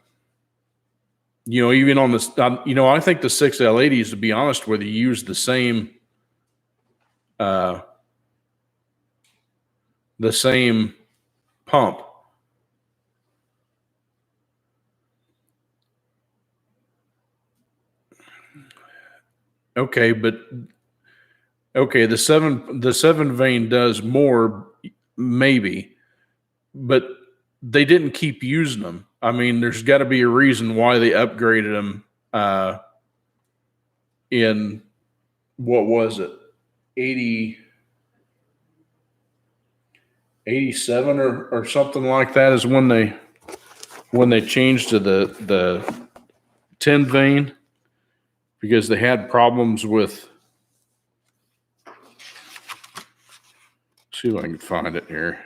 on this, I think the 6L80s, to be honest with you, use the same pump. Okay, the seven vein does more, maybe, but they didn't keep using them. I mean, there's got to be a reason why they upgraded them in what was it, 87 or something like that is when they changed to the 10 vein because they had problems with. See if I can find it here.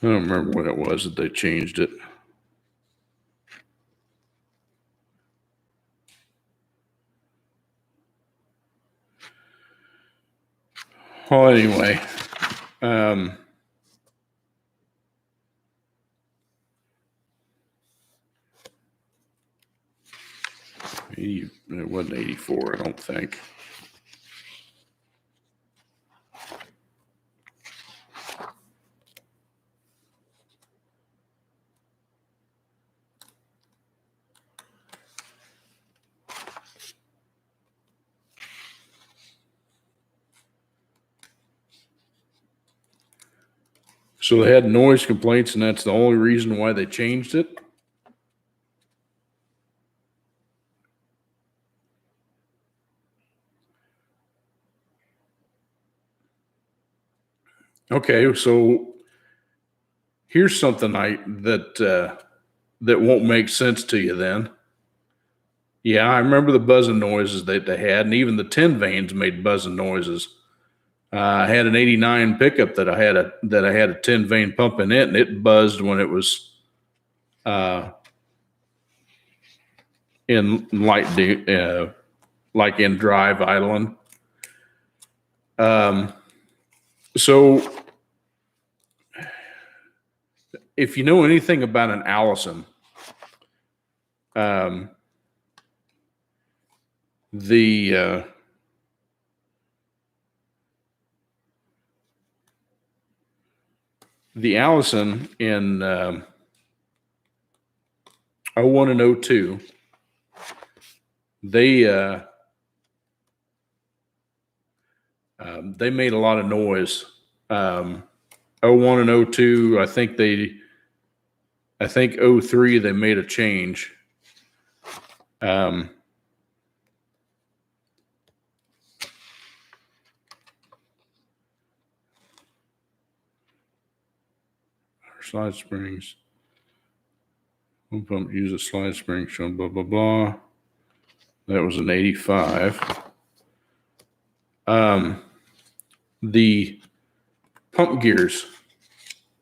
I don't remember when it was that they changed it. Well, anyway, it wasn't 84, I don't think. So they had noise complaints, and that's the only reason why they changed it? Okay, so here's something that won't make sense to you then. Yeah, I remember the buzzing noises that they had, and even the 10 vanes made buzzing noises. I had an '89 pickup that I had a 10 vane pump in it, and it buzzed when it was in like in drive idling. So if you know anything about an Allison, the Allison in 01 and 02, they made a lot of noise. 01 and 02, I think 03 they made a change. Slide springs. One pump uses slide springs, shown blah, blah, blah. That was an 85. The pump gears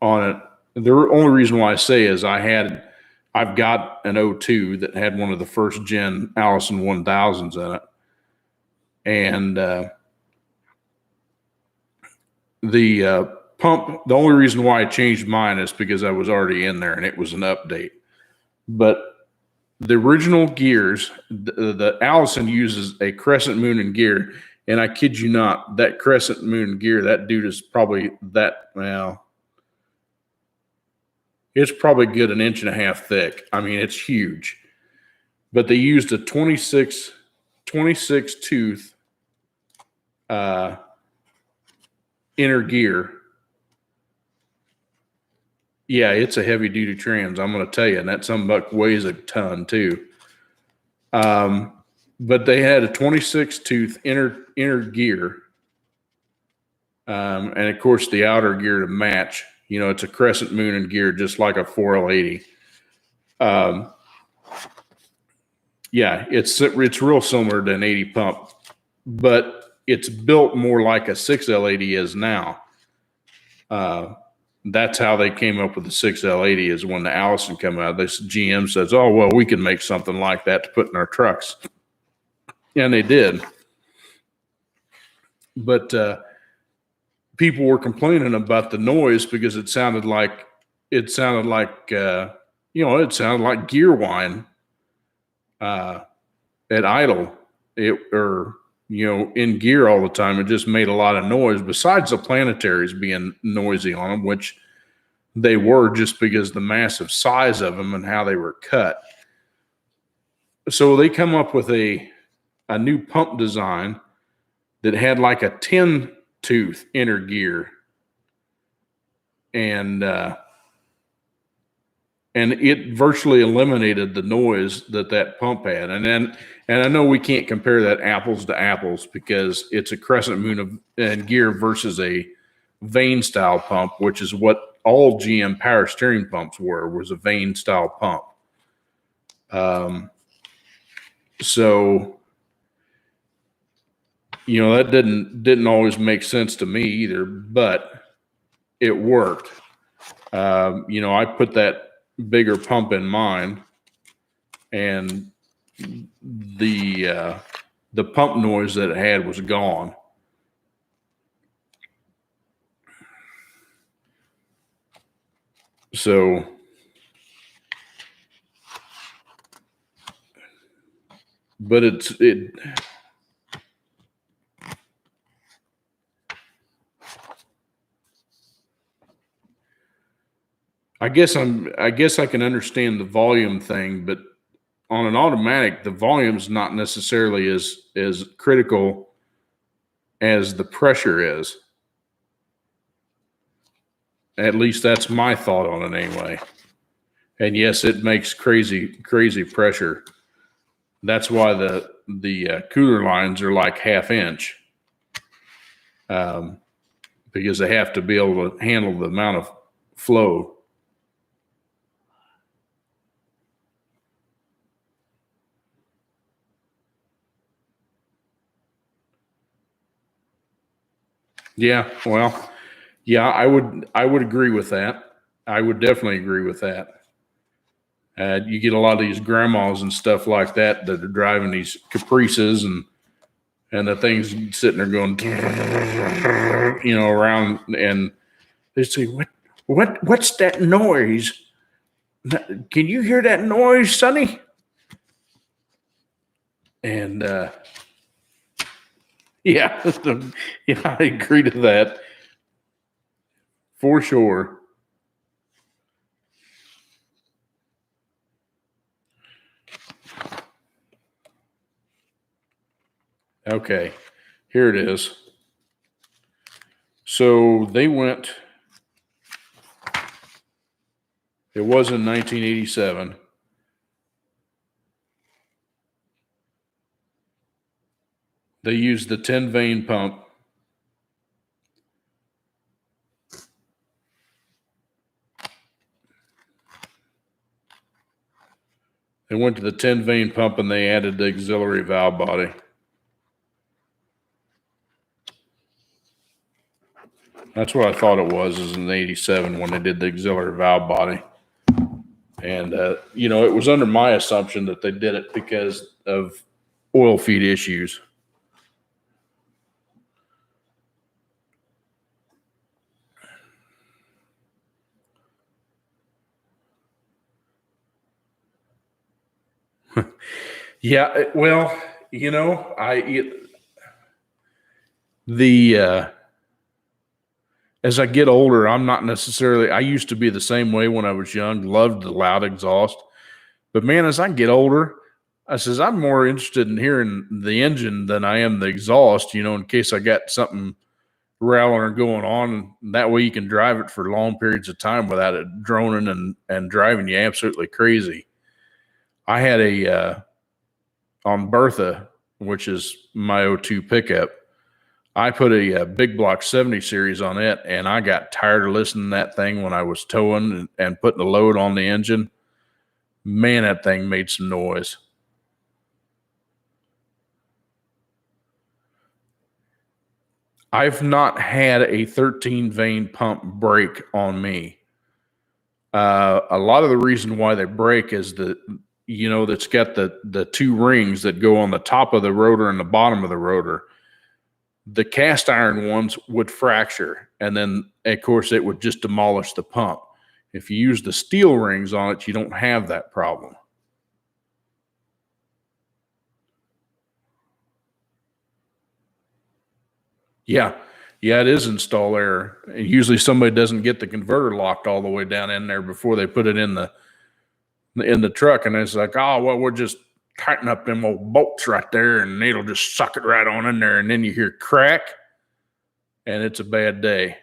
on it, the only reason why I say is I've got an 02 that had one of the first gen Allison 1000s in it. And the pump, the only reason why I changed mine is because I was already in there and it was an update. But the original gears, the Allison uses a crescent moon and gear. And I kid you not, that crescent moon gear, that dude is probably it's probably good 1.5 inches thick. I mean, it's huge. But they used a 26 tooth inner gear. Yeah, it's a heavy duty trans, I'm going to tell you. And that sumbug weighs a ton too. But they had a 26 tooth inner gear. And of course the outer gear to match, it's a crescent moon and gear, just like a 4L80. Yeah, it's real similar to an 80 pump, but it's built more like a 6L80 is now. That's how they came up with the 6L80 is when the Allison came out. This GM says, oh, well, we can make something like that to put in our trucks. And they did. But people were complaining about the noise because it sounded like gear whine at idle, in gear all the time. It just made a lot of noise, besides the planetaries being noisy on them, which they were just because the massive size of them and how they were cut. So they come up with a new pump design that had like a 10 tooth inner gear, and it virtually eliminated the noise that pump had. And I know we can't compare that apples to apples because it's a crescent moon and gear versus a vane style pump, which is what all GM power steering pumps was a vane style pump. So that didn't always make sense to me either, but it worked. I put that bigger pump in mine, and the pump noise that it had was gone. So but I guess I can understand the volume thing, but on an automatic, the volume's not necessarily as critical as the pressure is. At least that's my thought on it anyway. And yes, it makes crazy pressure. That's why the cooler lines are like 1/2 inch, because they have to be able to handle the amount of flow. Yeah, well, yeah, I would agree with that. I would definitely agree with that. You get a lot of these grandmas and stuff like that that are driving these Caprices, and the thing's sitting there going, around, and they say, what's that noise? Can you hear that noise, Sonny? And yeah, yeah, I agree to that for sure. Okay, here it is. So they went, it was in 1987. They used the 10 vein pump. They went to the 10 vein pump and they added the auxiliary valve body. That's what I thought it was in 87 when they did the auxiliary valve body. And, it was under my assumption that they did it because of oil feed issues. Yeah, well, as I get older, I'm not necessarily, I used to be the same way when I was young, loved the loud exhaust. But man, as I get older, I'm more interested in hearing the engine than I am the exhaust, in case I got something rattling or going on. That way you can drive it for long periods of time without it droning and driving you absolutely crazy. I had on Bertha, which is my O2 pickup, I put a big block 70 series on it, and I got tired of listening to that thing when I was towing and putting the load on the engine. Man, that thing made some noise. I've not had a 13 vein pump break on me. A lot of the reason why they break is that's got the two rings that go on the top of the rotor and the bottom of the rotor. The cast iron ones would fracture, and then of course it would just demolish the pump. If you use the steel rings on it, you don't have that problem. Yeah, it is install error. Usually somebody doesn't get the converter locked all the way down in there before they put it in the truck, and it's like, oh well, we'll just tighten up them old bolts right there, and it'll just suck it right on in there, and then you hear crack, and it's a bad day.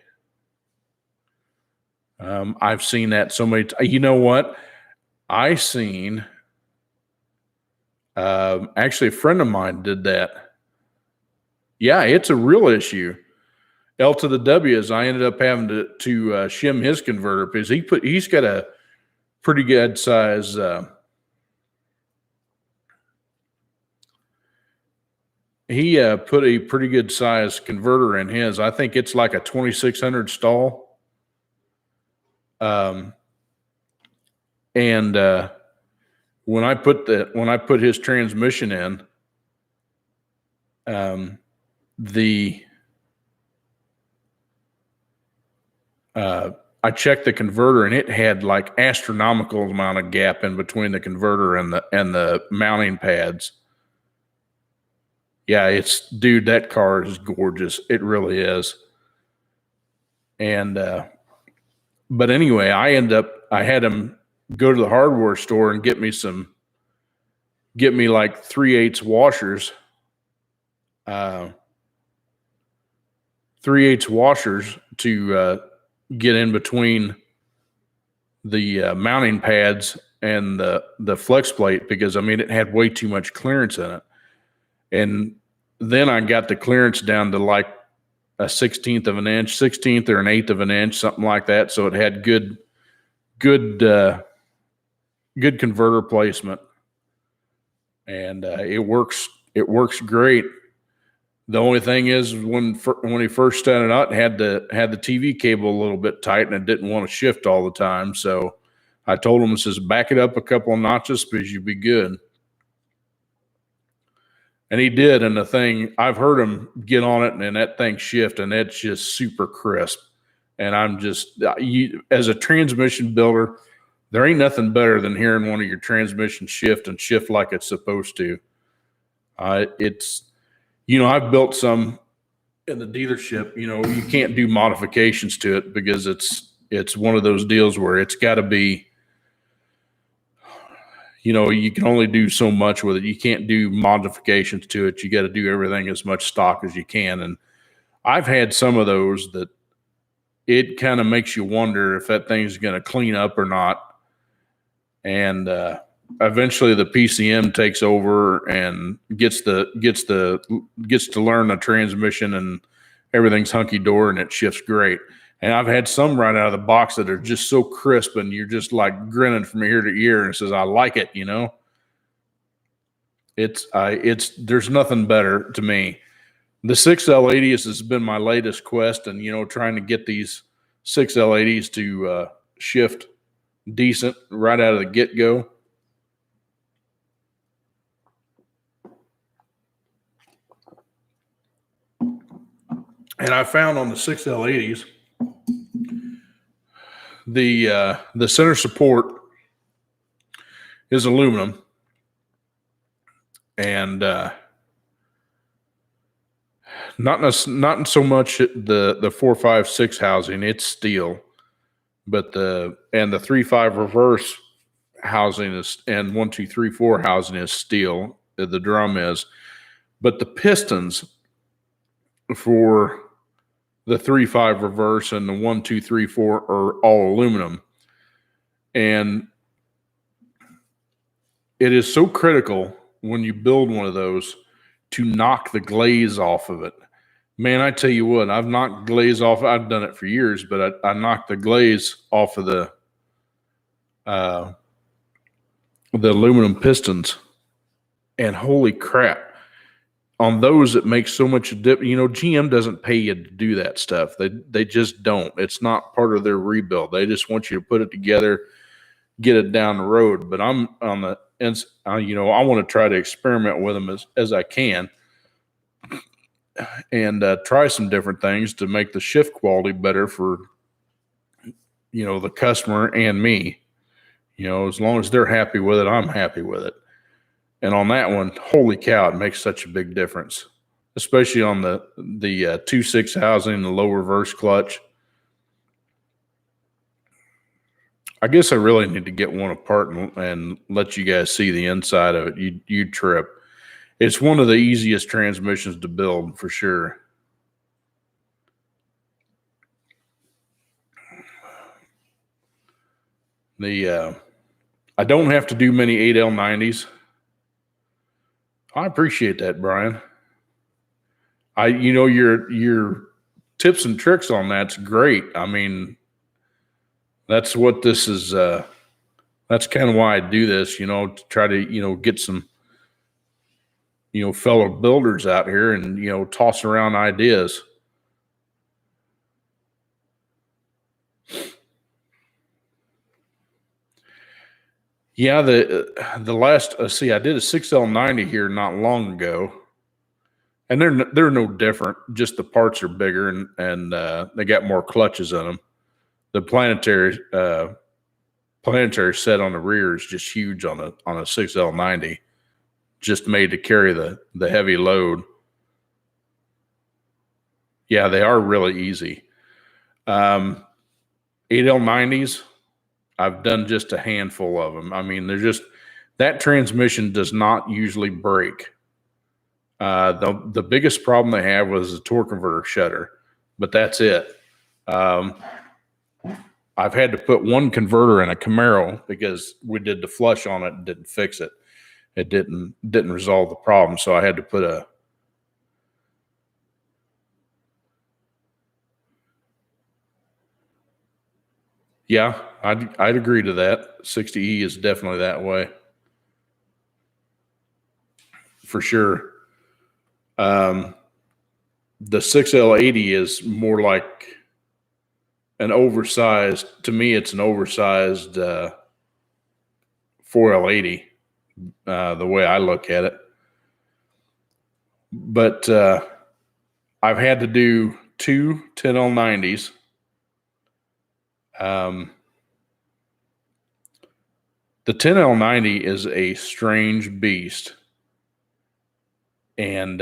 I've seen that so many. You know what? I seen. Actually, a friend of mine did that. Yeah, it's a real issue. L to the W is I ended up having to shim his converter because he's got a pretty good size. He put a pretty good size converter in his. I think it's like a 2600 stall. And when I put his transmission in, I checked the converter, and it had like astronomical amount of gap in between the converter and the mounting pads. Yeah, dude, that car is gorgeous. It really is. And but anyway, I had him go to the hardware store and get me like 3/8 washers. 3/8 washers to get in between the mounting pads and the flex plate, because I mean it had way too much clearance in it. And then I got the clearance down to like a 16th of an inch, 16th or an 1/8 of an inch, something like that. So it had good converter placement, and it works great. The only thing is when he first started out, had the TV cable a little bit tight, and it didn't want to shift all the time. So I told him, I says, back it up a couple of notches because you'll be good. And he did. And the thing, I've heard him get on it, and that thing shift, and it's just super crisp. And I'm just, as a transmission builder, there ain't nothing better than hearing one of your transmissions shift like it's supposed to. I've built some in the dealership. You can't do modifications to it because it's one of those deals where it's got to be, you can only do so much with it. You can't do modifications to it. You got to do everything as much stock as you can. And I've had some of those that it kind of makes you wonder if that thing's going to clean up or not. And eventually the PCM takes over and gets to learn the transmission, and everything's hunky dory and it shifts great. And I've had some right out of the box that are just so crisp, and you're just like grinning from ear to ear, and says, I like it, there's nothing better to me. The 6L80s has been my latest quest, and trying to get these 6L80s to shift decent right out of the get-go. And I found on the 6L80s, the center support is aluminum, and not so much the 4, 5, 6 housing, it's steel, but the 3/5 reverse housing is, and 1, 2, 3, 4 housing is steel. The drum is, but the pistons for the 3/5 reverse and the 1, 2, 3, 4 are all aluminum. And it is so critical when you build one of those to knock the glaze off of it. Man, I tell you what, I've knocked glaze off. I've done it for years, but I knocked the glaze off of the aluminum pistons, and holy crap. On those, it makes so much dip. GM doesn't pay you to do that stuff. They just don't. It's not part of their rebuild. They just want you to put it together, get it down the road. But I'm on the ends. I want to try to experiment with them as I can, and try some different things to make the shift quality better for the customer and me. As long as they're happy with it, I'm happy with it. And on that one, holy cow, it makes such a big difference, especially on the 2/6 housing, the low reverse clutch. I guess I really need to get one apart and let you guys see the inside of it. You'd trip. It's one of the easiest transmissions to build for sure. I don't have to do many 8L90s. I appreciate that, Brian. Your tips and tricks on that's great. I mean, that's what this is. That's kind of why I do this, to try to, get some, fellow builders out here and, toss around ideas. Yeah, the last see, I did a 6L90 here not long ago, and they're no different. Just the parts are bigger and they got more clutches in them. The planetary set on the rear is just huge on a 6L90, just made to carry the heavy load. Yeah, they are really easy. 8L90s, I've done just a handful of them. I mean, they're just that transmission does not usually break. The biggest problem they have was the torque converter shutter, but that's it. I've had to put one converter in a Camaro because we did the flush on it and didn't fix it. It didn't resolve the problem, so I had to put a. Yeah, I'd agree to that. 60E is definitely that way, for sure. The 6L80 is more like an oversized. To me, it's an oversized 4L80. The way I look at it, but I've had to do two 10L90s. The 10L90 is a strange beast, and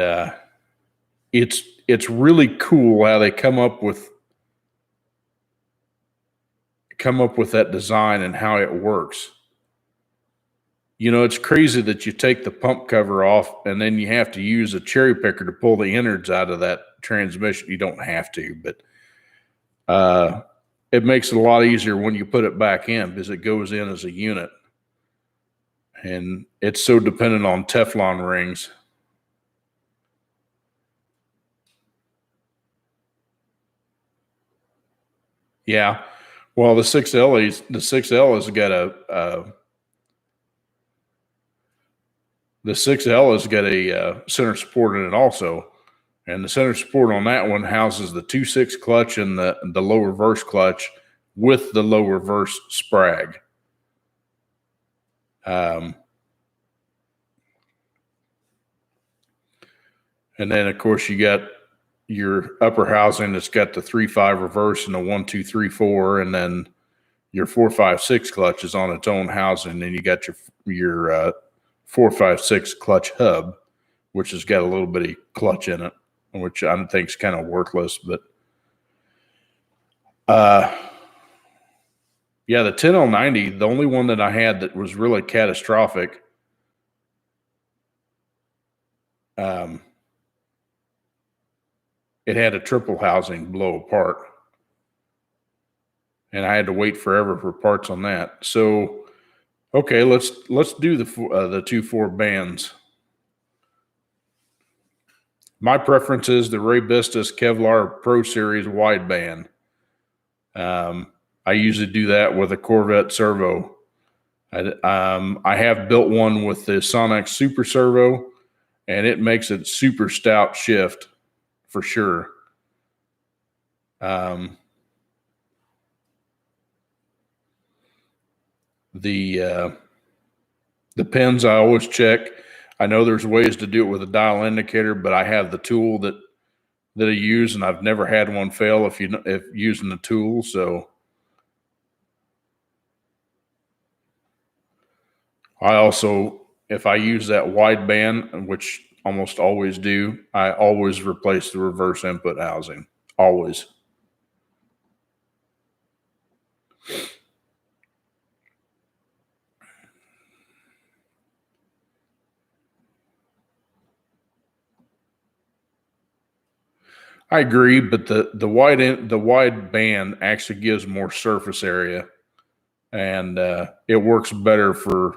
it's really cool how they come up with that design and how it works. You know, it's crazy that you take the pump cover off and then you have to use a cherry picker to pull the innards out of that transmission. You don't have to, but it makes it a lot easier when you put it back in because it goes in as a unit. And it's so dependent on Teflon rings. Yeah. Well, the 6L has got a center support in it also. And the center support on that one houses the 2.6 clutch and the low reverse clutch with the low reverse sprag. And then, of course, you got your upper housing that's got the 3.5 reverse and the 1, 2, 3, 4, and then your 4, 5, 6 clutch is on its own housing. And you got your 4, 5, 6 clutch hub, which has got a little bitty clutch in it, which I think is kind of worthless. But yeah, the 10L90, the only one that I had that was really catastrophic. It had a triple housing blow apart, and I had to wait forever for parts on that. So, okay, let's do the 2.4 bands. My preference is the Ray Bistis Kevlar Pro Series wideband. I usually do that with a Corvette servo. I have built one with the Sonex Super Servo, and it makes it super stout shift for sure. The pins I always check. I know there's ways to do it with a dial indicator, but I have the tool that I use, and I've never had one fail if using the tool. So I also, if I use that wideband, which almost always do, I always replace the reverse input housing. Always. I agree, but the wide band actually gives more surface area, and it works better for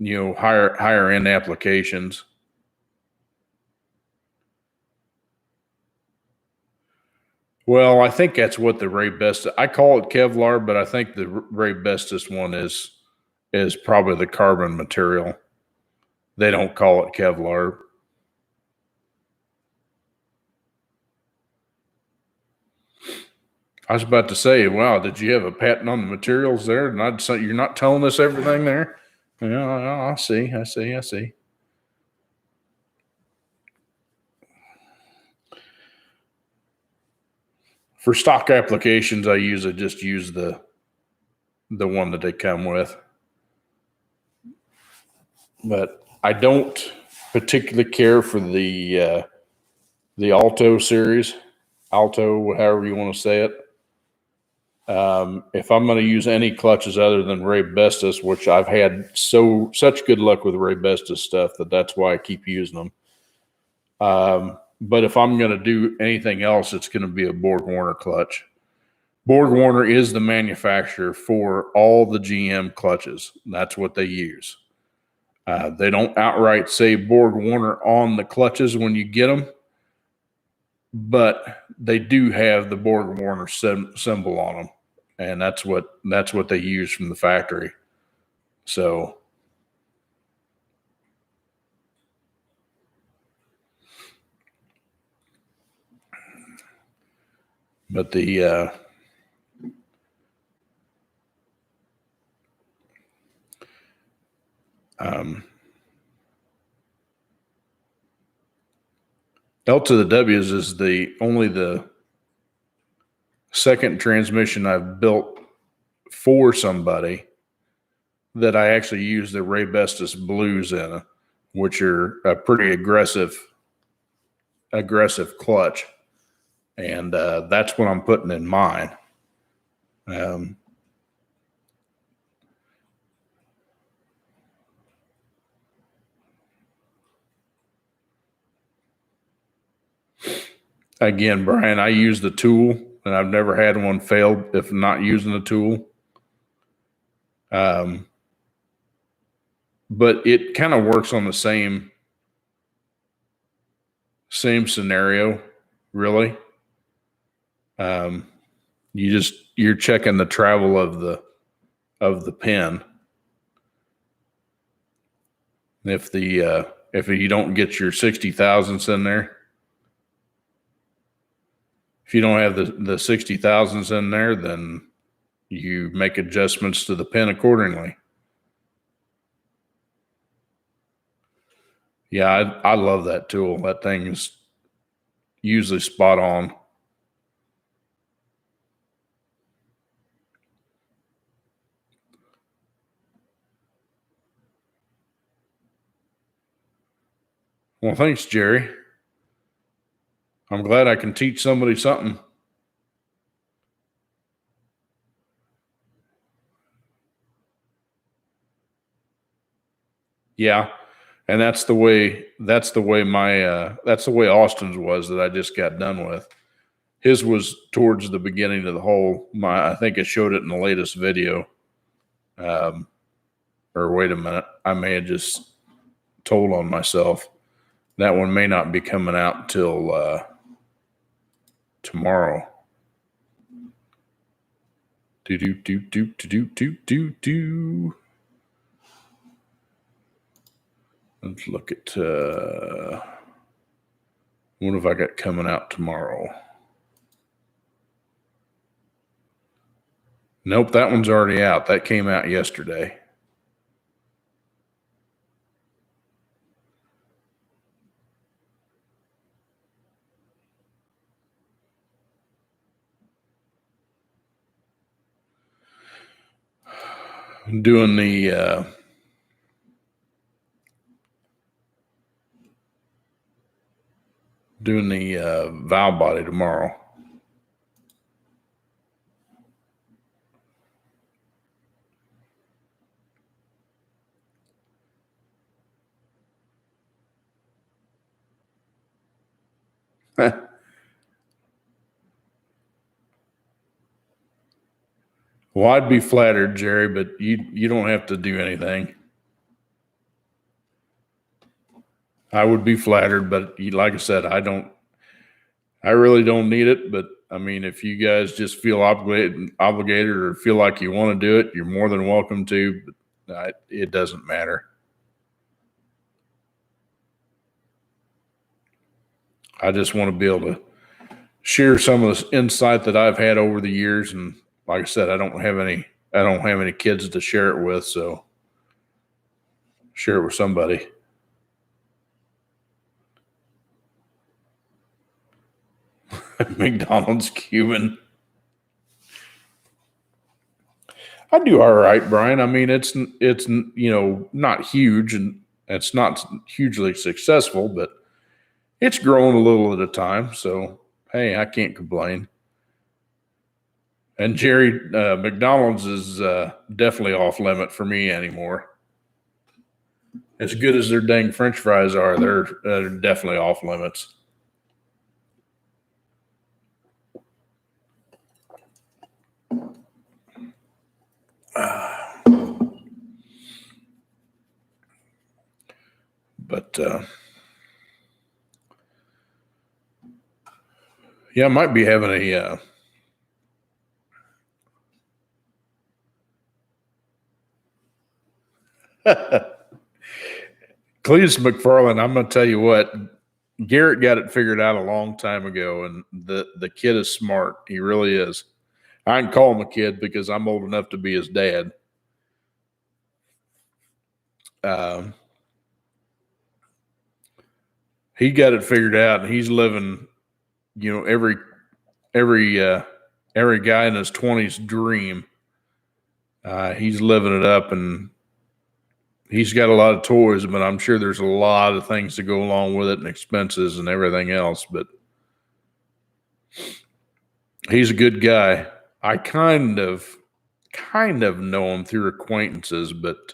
higher end applications. Well, I think that's what the Ray Bestis. I call it Kevlar, but I think the Ray Bestis one is probably the carbon material. They don't call it Kevlar. I was about to say, wow, did you have a patent on the materials there? And you're not telling us everything there? Yeah, I see. For stock applications, I just use the one that they come with. But I don't particularly care for the Alto series, Alto, however you want to say it. If I'm going to use any clutches other than Ray Bestis, which I've had such good luck with Ray Bestis stuff that's why I keep using them. But if I'm going to do anything else, it's going to be a Borg-Warner clutch. Borg-Warner is the manufacturer for all the GM clutches. That's what they use. They don't outright say Borg-Warner on the clutches when you get them, but they do have the Borg-Warner symbol on them, and that's what they use from the factory. So, but the L to the W's is only the second transmission I've built for somebody that I actually use the Ray Bestis Blues in, which are a pretty aggressive clutch, and that's what I'm putting in mine. Again, Brian, I use the tool, and I've never had one fail if not using the tool. But it kind of works on the same scenario, really. You're checking the travel of the pin. If you don't get your 60 thousandths in there, if you don't have the 60 thousandths in there, then you make adjustments to the pin accordingly. Yeah, I love that tool. That thing is usually spot on. Well, thanks, Jerry. I'm glad I can teach somebody something. Yeah. And that's the way Austin's was that I just got done with. His was towards the beginning of the hole. I think I showed it in the latest video. Or wait a minute, I may have just told on myself. That one may not be coming out till tomorrow. Let's look at what have I got coming out tomorrow? Nope, that one's already out. That came out yesterday. Doing the valve body tomorrow. Well, I'd be flattered, Jerry, but you don't have to do anything. I would be flattered, but like I said, I really don't need it. But I mean, if you guys just feel obligated or feel like you want to do it, you're more than welcome to. But it doesn't matter. I just want to be able to share some of the insight that I've had over the years. And like I said, I don't have any kids to share it with, so share it with somebody. McDonald's Cuban. I do all right, Brian. I mean, it's not huge and it's not hugely successful, but it's growing a little at a time. So hey, I can't complain. And Jerry, McDonald's is definitely off limit for me anymore. As good as their dang French fries are, they're definitely off limits. But yeah, I might be having a Cletus McFarland. I'm going to tell you what, Garrett got it figured out a long time ago, and the kid is smart. He really is. I can call him a kid because I'm old enough to be his dad. He got it figured out, and he's living, every guy in his 20s dream. He's living it up, and he's got a lot of toys, but I'm sure there's a lot of things to go along with it and expenses and everything else. But he's a good guy. I kind of know him through acquaintances, but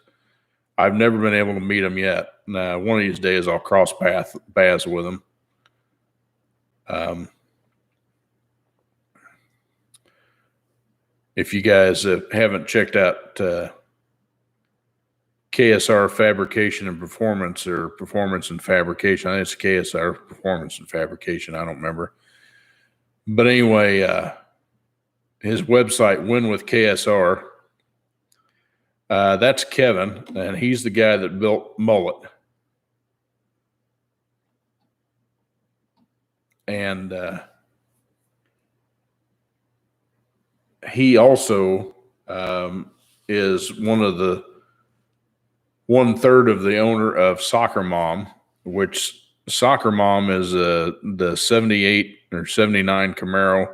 I've never been able to meet him yet. One of these days I'll cross paths with him. If you guys haven't checked out KSR Fabrication and Performance, or Performance and Fabrication, I think it's KSR Performance and Fabrication. I don't remember. But anyway, his website, Win with KSR, that's Kevin, and he's the guy that built Mullet. And he also is one-third of the owner of Soccer Mom, which Soccer Mom is the 78 or 79 Camaro.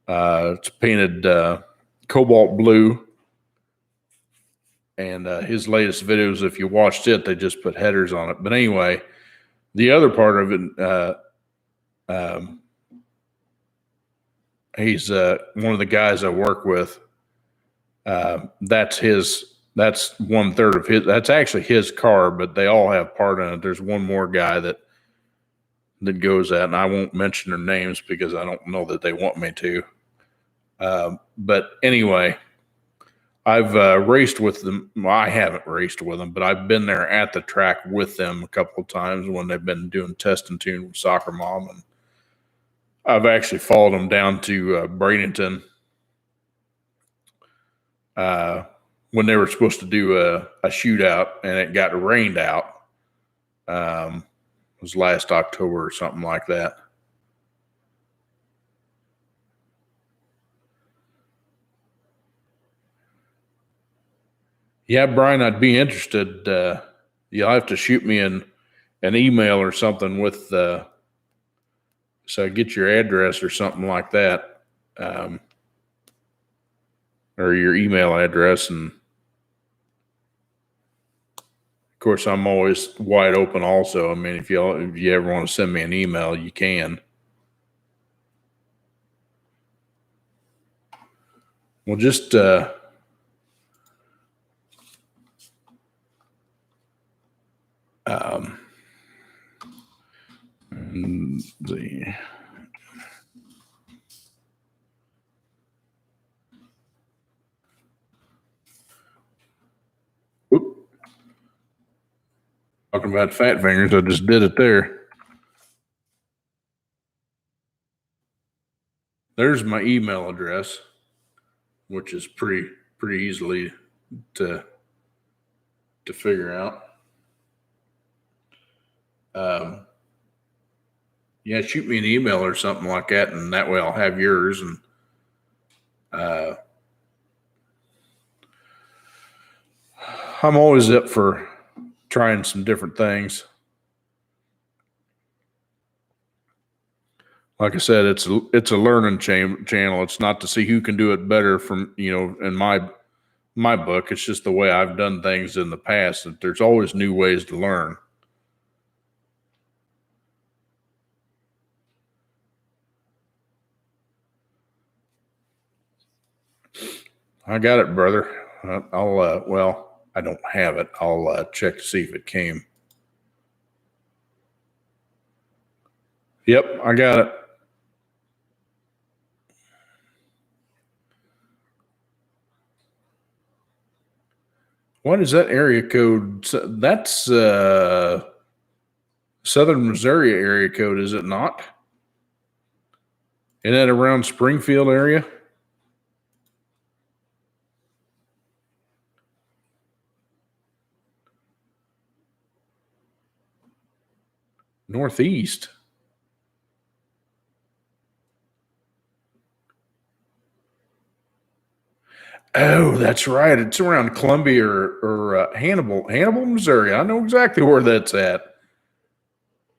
It's painted cobalt blue. And his latest videos, if you watched it, they just put headers on it. But anyway, the other part of it, he's one of the guys I work with. That's 1/3 of his. That's actually his car, but they all have part in it. There's one more guy that goes at, and I won't mention their names because I don't know that they want me to. But anyway, I've raced with them. Well, I haven't raced with them, but I've been there at the track with them a couple of times when they've been doing test and tune with Soccer Mom, and I've actually followed them down to Bradenton when they were supposed to do a shootout, and it got rained out. It was last October or something like that. Yeah, Brian, I'd be interested. You'll have to shoot me an email or something with so I get your address or something like that, or your email address. And of course, I'm always wide open also. I mean, if you ever want to send me an email, you can. Well, just talking about fat fingers, I just did it there. There's my email address, which is pretty easily to figure out. Yeah, shoot me an email or something like that, and that way I'll have yours. And I'm always up for trying some different things. Like I said, it's a learning channel. It's not to see who can do it better from, in my book. It's just the way I've done things in the past. That there's always new ways to learn. I got it, brother. Well, I don't have it. I'll check to see if it came. Yep, I got it. What is that area code? That's Southern Missouri area code, is it not? Isn't that around Springfield area? Northeast. Oh, that's right. It's around Columbia or Hannibal, Missouri. I know exactly where that's at.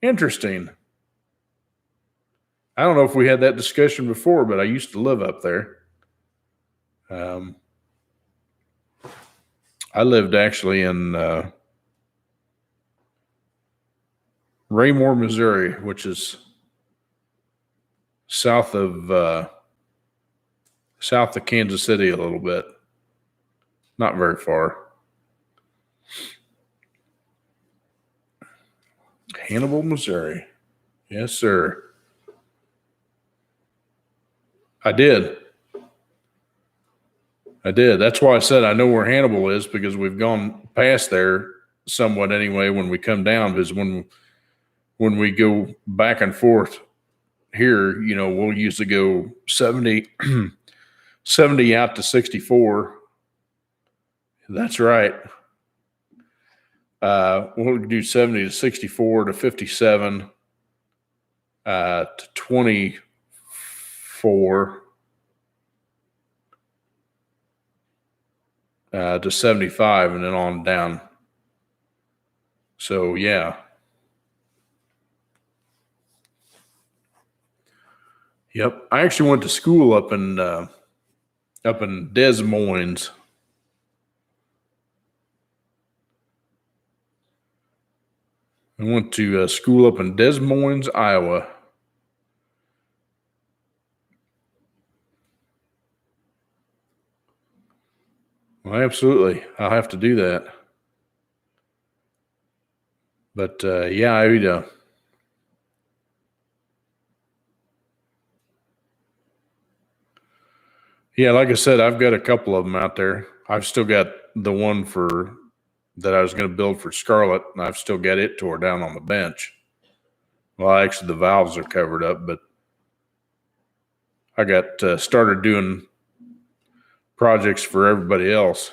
Interesting. I don't know if we had that discussion before, but I used to live up there. I lived actually in Raymore, Missouri, which is south of Kansas City a little bit. Not very far. Hannibal, Missouri. Yes, sir. I did. That's why I said I know where Hannibal is, because we've gone past there somewhat anyway when we come down. Because when we go back and forth here, we'll usually go 70, 70 out to 64. That's right. We'll do 70 to 64 to 57 to 24 to 75, and then on down. So, yeah. Yep. I actually went to school up in Des Moines. I went to school up in Des Moines, Iowa. Well, absolutely. I'll have to do that. But yeah, yeah, like I said, I've got a couple of them out there. I've still got the one that I was going to build for Scarlett, and I've still got it tore down on the bench. Well, actually, the valves are covered up, but I got started doing projects for everybody else.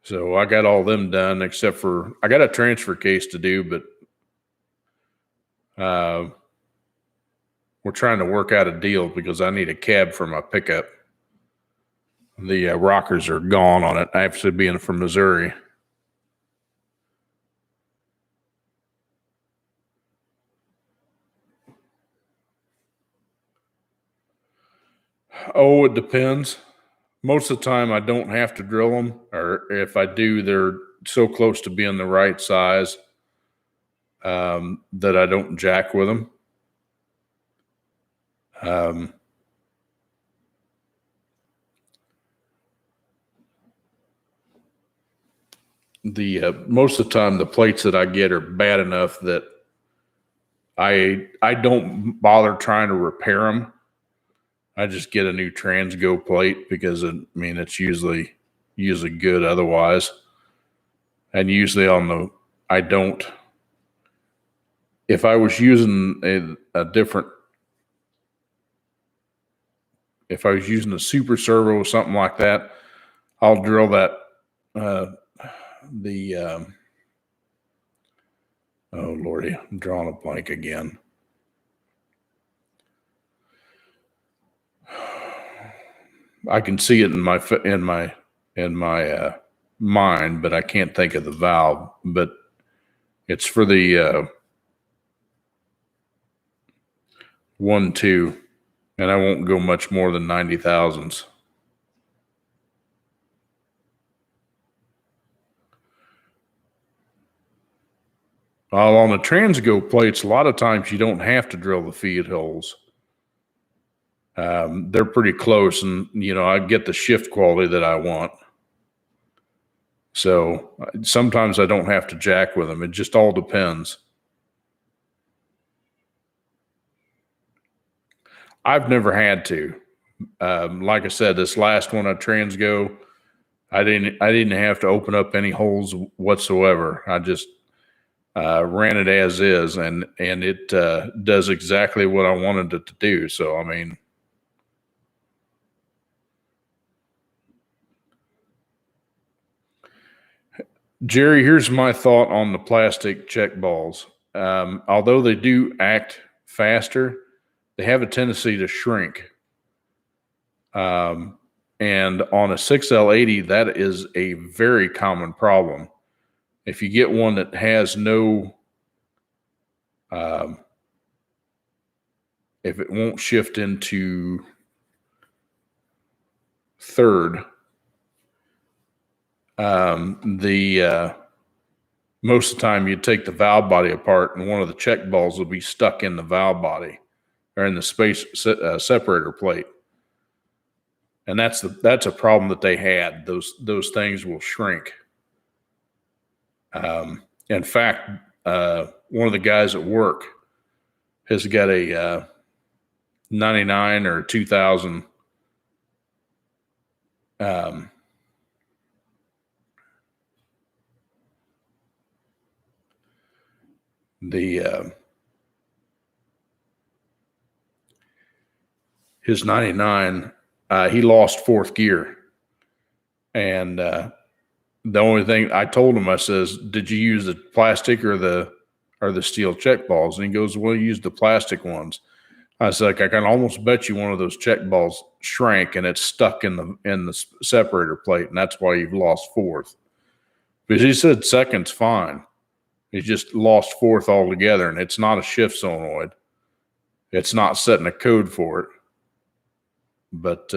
So I got all them done, except for I got a transfer case to do, but we're trying to work out a deal because I need a cab for my pickup. The rockers are gone on it, actually being from Missouri. Oh, it depends. Most of the time, I don't have to drill them, or if I do, they're so close to being the right size that I don't jack with them. The most of the time, the plates that I get are bad enough that I don't bother trying to repair them. I just get a new Transgo plate because it's usually good otherwise. And usually I don't. If I was using if I was using a super servo or something like that, I'll drill that oh Lordy, I'm drawing a blank again. I can see it in my mind, but I can't think of the valve. But it's for the 1.2, and I won't go much more than 90 thousandths. While on the Transgo plates, a lot of times you don't have to drill the feed holes. They're pretty close, and I get the shift quality that I want. So sometimes I don't have to jack with them. It just all depends. I've never had to. Like I said, this last one at Transgo, I didn't have to open up any holes whatsoever. I just ran it as is, and it does exactly what I wanted it to do. So I mean, Jerry, here's my thought on the plastic check balls. Although they do act faster, they have a tendency to shrink. And on a 6L80, that is a very common problem. If you get one that has no, if it won't shift into third, most of the time you take the valve body apart and one of the check balls will be stuck in the valve body or in the space separator plate. And that's a problem that they had. Those things will shrink. In fact, one of the guys at work has got a 99 or 2000 his 99, he lost fourth gear. And the only thing I told him, I says, did you use the plastic or the steel check balls? And he goes, well, you used the plastic ones. I was like, I can almost bet you one of those check balls shrank and it's stuck in the separator plate, and that's why you've lost fourth. Because he said second's fine. He just lost fourth altogether, and it's not a shift solenoid. It's not setting a code for it. But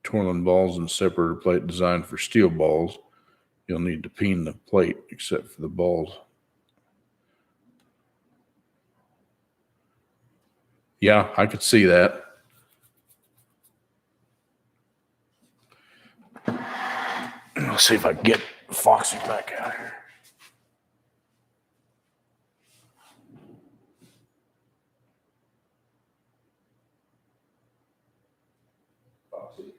twirling balls and separator plate designed for steel balls. You'll need to peen the plate except for the balls. Yeah, I could see that. Let's see if I can get Foxy back out here. Foxy.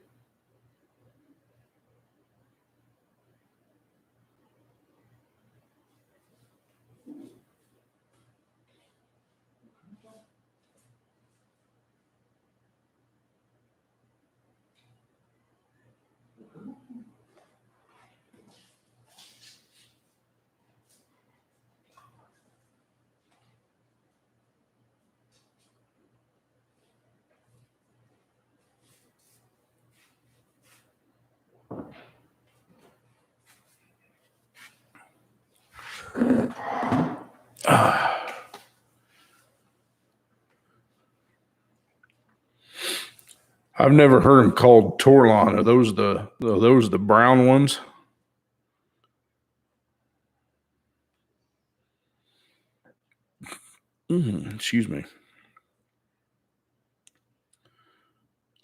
I've never heard them called Torlon. Are those the brown ones? Excuse me.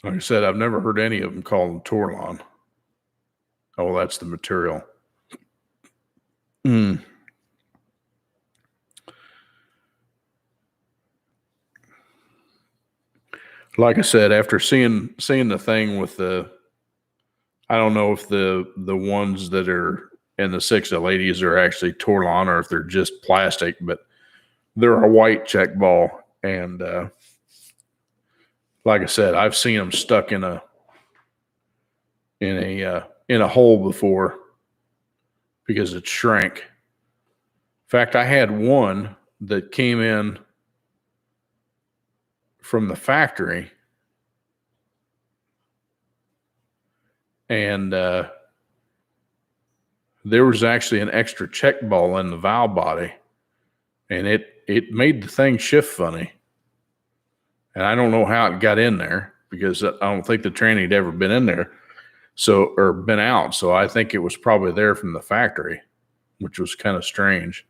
Like I said, I've never heard any of them call them Torlon. Oh, that's the material. Like I said, after seeing the thing with I don't know if the ones that are in the 6L80s are actually Torlon or if they're just plastic, but they're a white check ball. And like I said, I've seen them stuck in a hole before because it shrank. In fact, I had one that came in from the factory. And there was actually an extra check ball in the valve body, and it made the thing shift funny. And I don't know how it got in there, because I don't think the tranny had ever been in there, or been out. So I think it was probably there from the factory, which was kind of strange.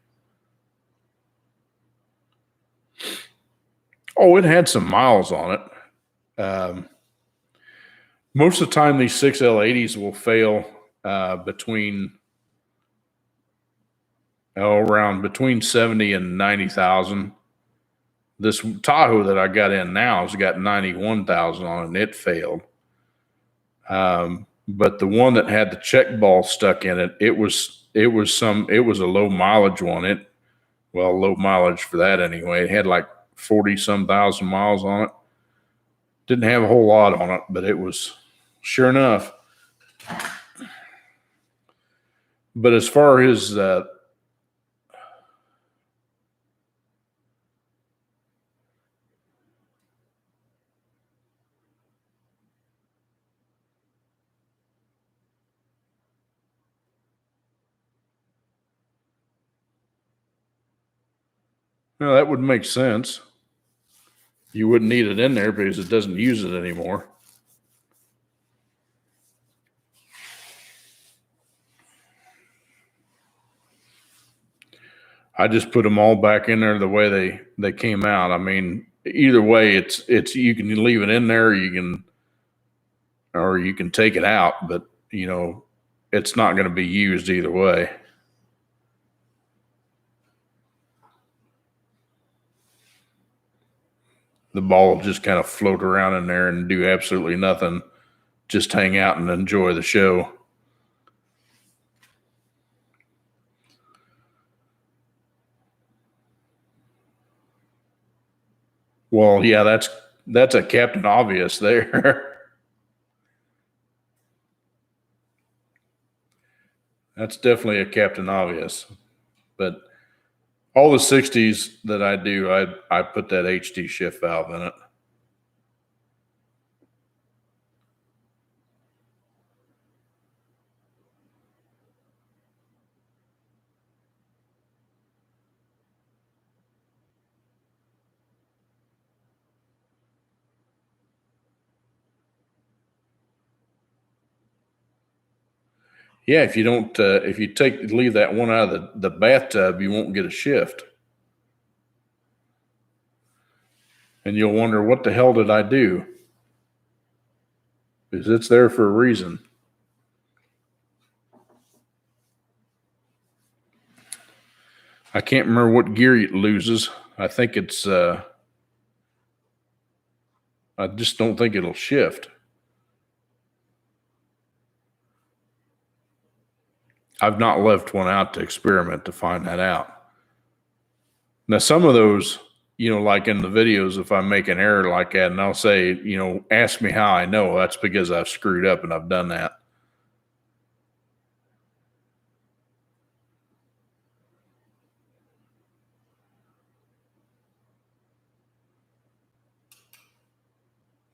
Oh, it had some miles on it. Most of the time, these 6L80s will fail between 70 and 90,000. This Tahoe that I got in now has got 91,000 on it, and it failed. But the one that had the check ball stuck in it, it was a low mileage one. Low mileage for that anyway. It had like 40-some thousand miles on it. Didn't have a whole lot on it, but it was sure enough. But as far as that would make sense. You wouldn't need it in there because it doesn't use it anymore. I just put them all back in there the way they came out. I mean, either way, it's you can leave it in there, or you can take it out, but it's not going to be used either way. The ball will just kind of float around in there and do absolutely nothing. Just hang out and enjoy the show. Well, yeah, that's a Captain Obvious there. That's definitely a Captain Obvious. But all the 60s that I do, I put that HT shift valve in it. Yeah, if you don't, if you leave that one out of the bathtub, you won't get a shift. And you'll wonder, what the hell did I do? Because it's there for a reason. I can't remember what gear it loses. I think it's, I just don't think it'll shift. I've not left one out to experiment to find that out. Now, some of those, like in the videos, if I make an error like that and I'll say, ask me how I know, that's because I've screwed up and I've done that.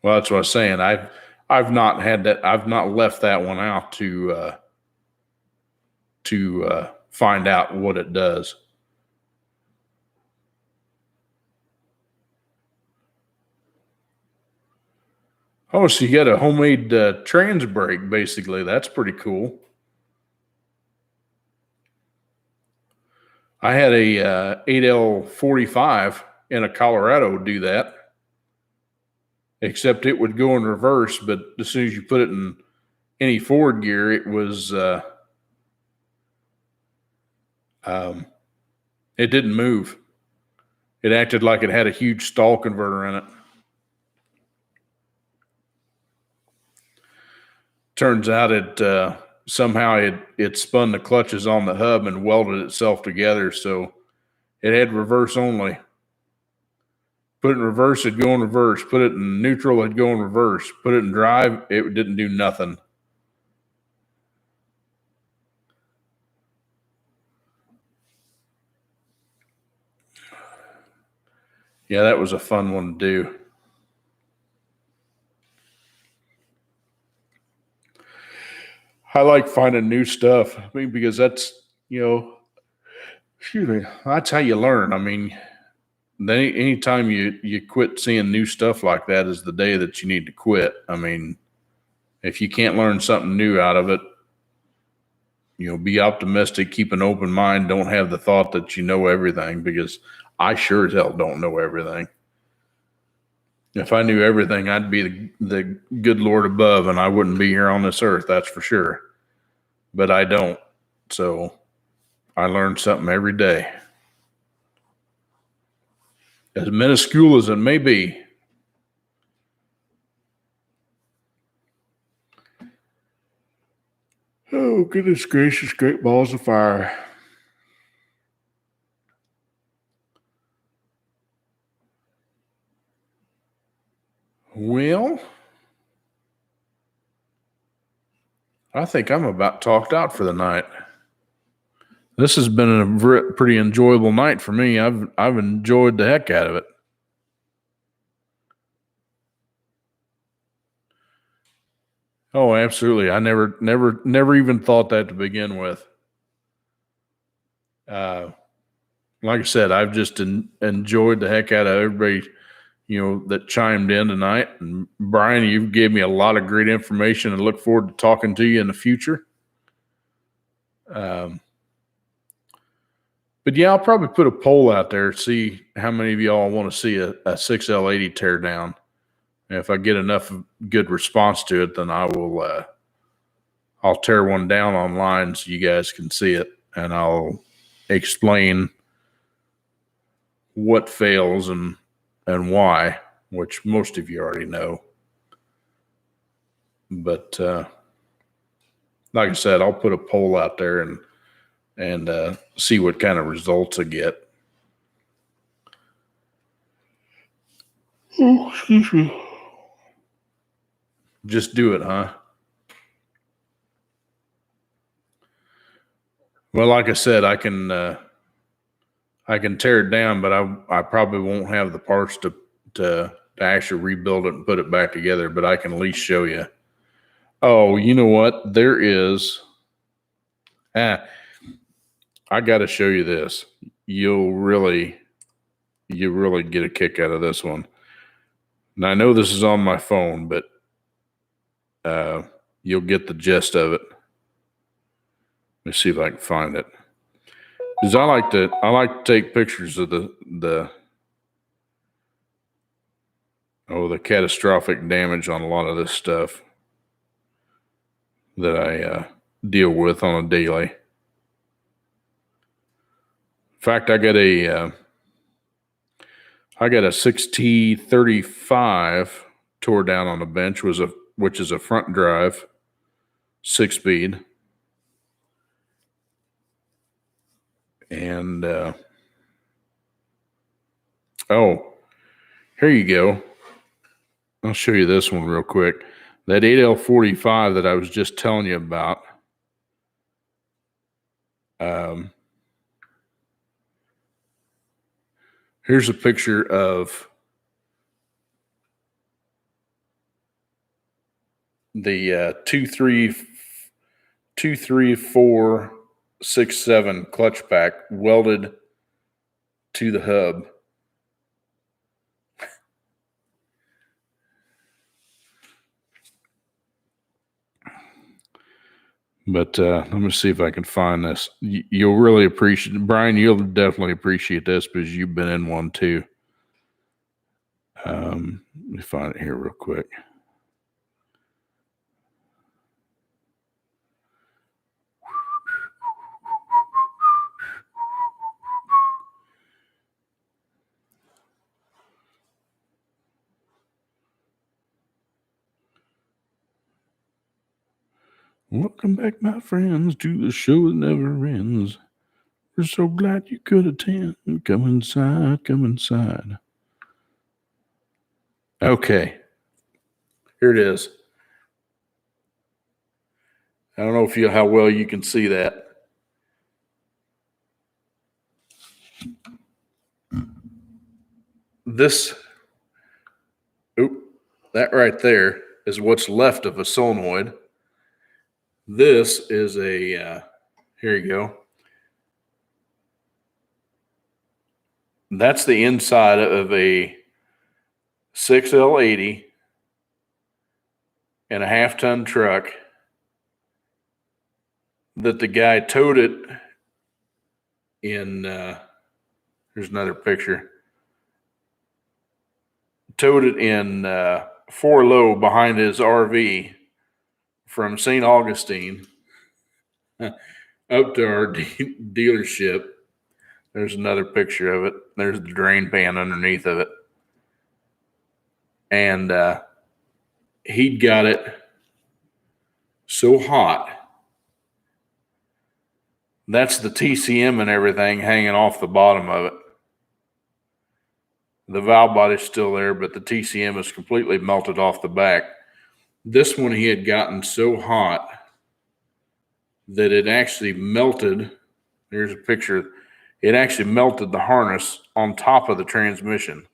Well, that's what I was saying. I've not had that. I've not left that one out to find out what it does. Oh, so you got a homemade trans brake, basically. That's pretty cool. I had a 8L45 in a Colorado do that, except it would go in reverse, but as soon as you put it in any forward gear, it was it didn't move. It acted like it had a huge stall converter in it. Turns out it somehow it spun the clutches on the hub and welded itself together, so it had reverse only. Put it in reverse, it'd go in reverse. Put it in neutral, it'd go in reverse. Put it in drive, it didn't do nothing. Yeah, that was a fun one to do. I like finding new stuff. I mean, because that's, excuse me, that's how you learn. I mean, anytime you quit seeing new stuff like that is the day that you need to quit. I mean, if you can't learn something new out of it, be optimistic, keep an open mind. Don't have the thought that you know everything, because I sure as hell don't know everything. If I knew everything, I'd be the good Lord above, and I wouldn't be here on this earth. That's for sure. But I don't. So I learn something every day, as minuscule as it may be. Oh, goodness gracious, great balls of fire. Well, I think I'm about talked out for the night. This has been a pretty enjoyable night for me. I've enjoyed the heck out of it. Oh, absolutely. I never even thought that to begin with. Like I said, I've just enjoyed the heck out of everybody, that chimed in tonight. And Brian, you gave me a lot of great information, and look forward to talking to you in the future. But yeah, I'll probably put a poll out there, see how many of y'all want to see a 6L80 tear down. And if I get enough good response to it, then I'll tear one down online so you guys can see it, and I'll explain what fails and why, which most of you already know. But like I said, I'll put a poll out there and see what kind of results I get. Oh, excuse me. Just do it, huh? Well, like I said, I can tear it down, but I probably won't have the parts to actually rebuild it and put it back together. But I can at least show you. Oh, you know what? There is. I got to show you this. You really get a kick out of this one. Now I know this is on my phone, but you'll get the gist of it. Let me see if I can find it. Because I like to take pictures of the catastrophic damage on a lot of this stuff that I deal with on a daily. In fact, I got a 6T35 tore down on the bench, which is a front drive 6-speed. And here you go. I'll show you this one real quick. That 8L45 that I was just telling you about. Here's a picture of the 23467 clutch pack welded to the hub. But let me see if I can find this. You'll really appreciate it. Brian, you'll definitely appreciate this because you've been in one too. Let me find it here real quick. Welcome back, my friends, to the show that never ends. We're so glad you could attend. Come inside, come inside. Okay. Here it is. I don't know how well you can see that. That right there is what's left of a solenoid. This is a, here you go. That's the inside of a 6L80 and a half-ton truck that the guy towed it in, here's another picture, towed it in 4 low behind his RV from St. Augustine up to our dealership. There's another picture of it. There's the drain pan underneath of it. And he'd got it so hot. That's the TCM and everything hanging off the bottom of it. The valve body's still there, but the TCM is completely melted off the back. This one he had gotten so hot that it actually melted. Here's a picture. It actually melted the harness on top of the transmission.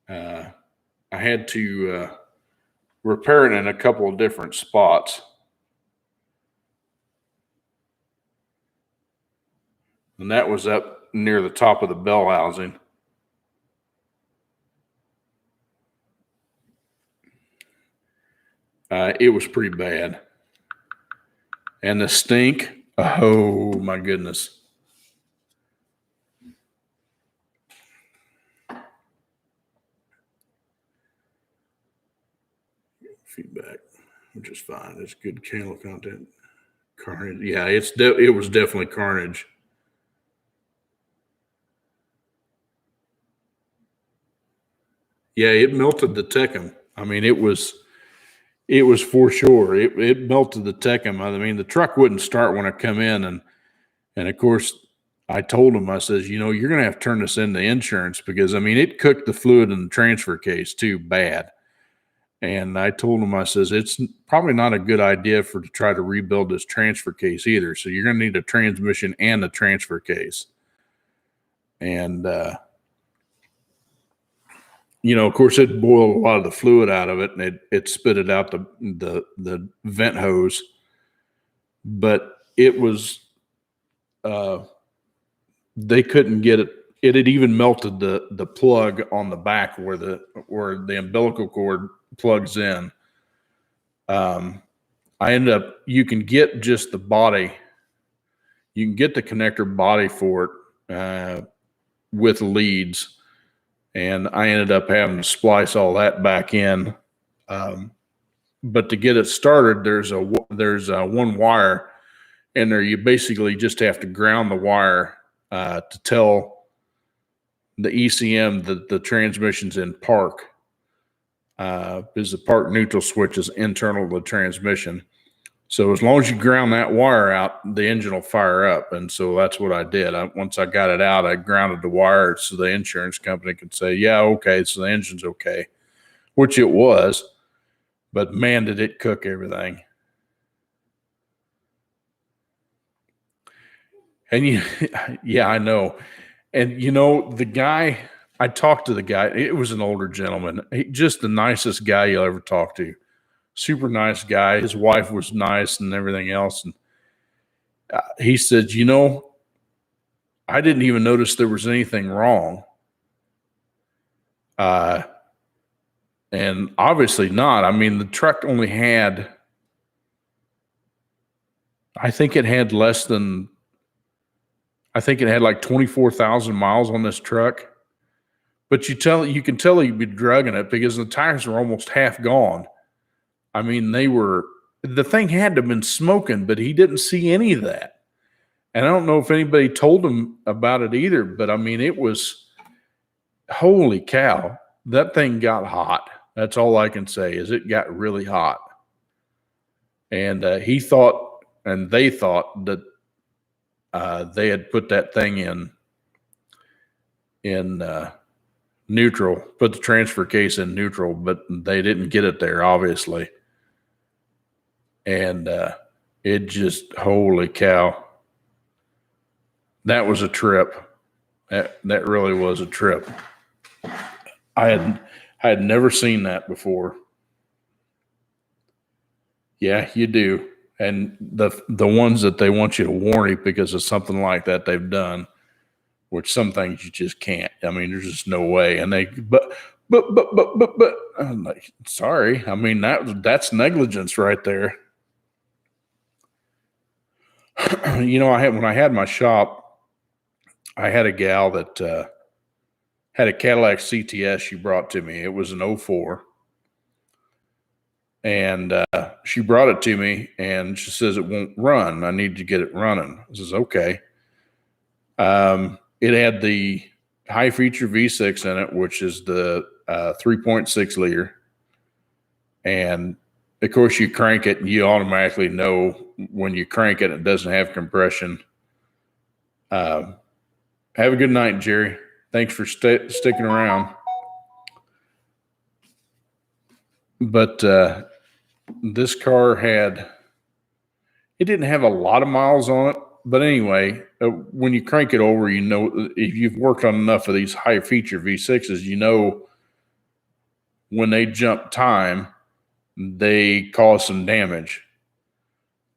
I had to repair it in a couple of different spots. And that was up near the top of the bell housing. It was pretty bad. And the stink, oh my goodness. Feedback, which is fine. It's good candle content. Carnage. Yeah, it was definitely carnage. Yeah, it melted the Tecum. I mean, it was for sure. It melted the Tecum. I mean, the truck wouldn't start when I come in, and of course, I told him, I says, you know, you're gonna have to turn this into insurance because I mean, it cooked the fluid in the transfer case too bad. And I told him, I says, it's probably not a good idea to try to rebuild this transfer case either. So you're going to need a transmission and a transfer case. And, you know, of course, it boiled a lot of the fluid out of it, and it spit it out the vent hose. But it was, they couldn't get it. It had even melted the plug on the back where the umbilical cord plugs in. I ended up, you can get just the body, you can get the connector body for it with leads, and I ended up having to splice all that back in. But to get it started, there's one wire in there. You basically just have to ground the wire to tell the ECM that the transmission's in park. Because the park neutral switch is internal to the transmission. So as long as you ground that wire out, the engine will fire up. And so that's what I did. Once I got it out, I grounded the wire so the insurance company could say, yeah, okay, so the engine's okay, which it was. But man, did it cook everything. And yeah, I know. And you know, the guy, I talked to the guy, it was an older gentleman, just the nicest guy you'll ever talk to. Super nice guy. His wife was nice and everything else. And he said, you know, I didn't even notice there was anything wrong. And obviously not. I mean, the truck only had, I think it had like 24,000 miles on this truck. But you can tell he'd been drugging it because the tires were almost half gone. I mean, the thing had to have been smoking, but he didn't see any of that. And I don't know if anybody told him about it either, but I mean, it was, holy cow, that thing got hot. That's all I can say is it got really hot. And he thought, and they thought that they had put that thing in neutral, put the transfer case in neutral, but they didn't get it there, obviously. And it just, holy cow. That was a trip. That really was a trip. I I had never seen that before. Yeah, you do. And the ones that they want you to warn you because of something like that they've done, which some things you just can't. I mean, there's just no way. And they but I'm like, sorry. I mean, that's negligence right there. When I had my shop, I had a gal that had a Cadillac CTS she brought to me. It was an '04. And she brought it to me and she says, it won't run. I need to get it running. I says, okay. It had the high feature V6 in it, which is the 3.6 liter. And of course, you crank it and you automatically know when you crank it, it doesn't have compression. Have a good night, Jerry. Thanks for sticking around. But this car it didn't have a lot of miles on it. But anyway, when you crank it over, if you've worked on enough of these high feature V6s, when they jump time, they cause some damage,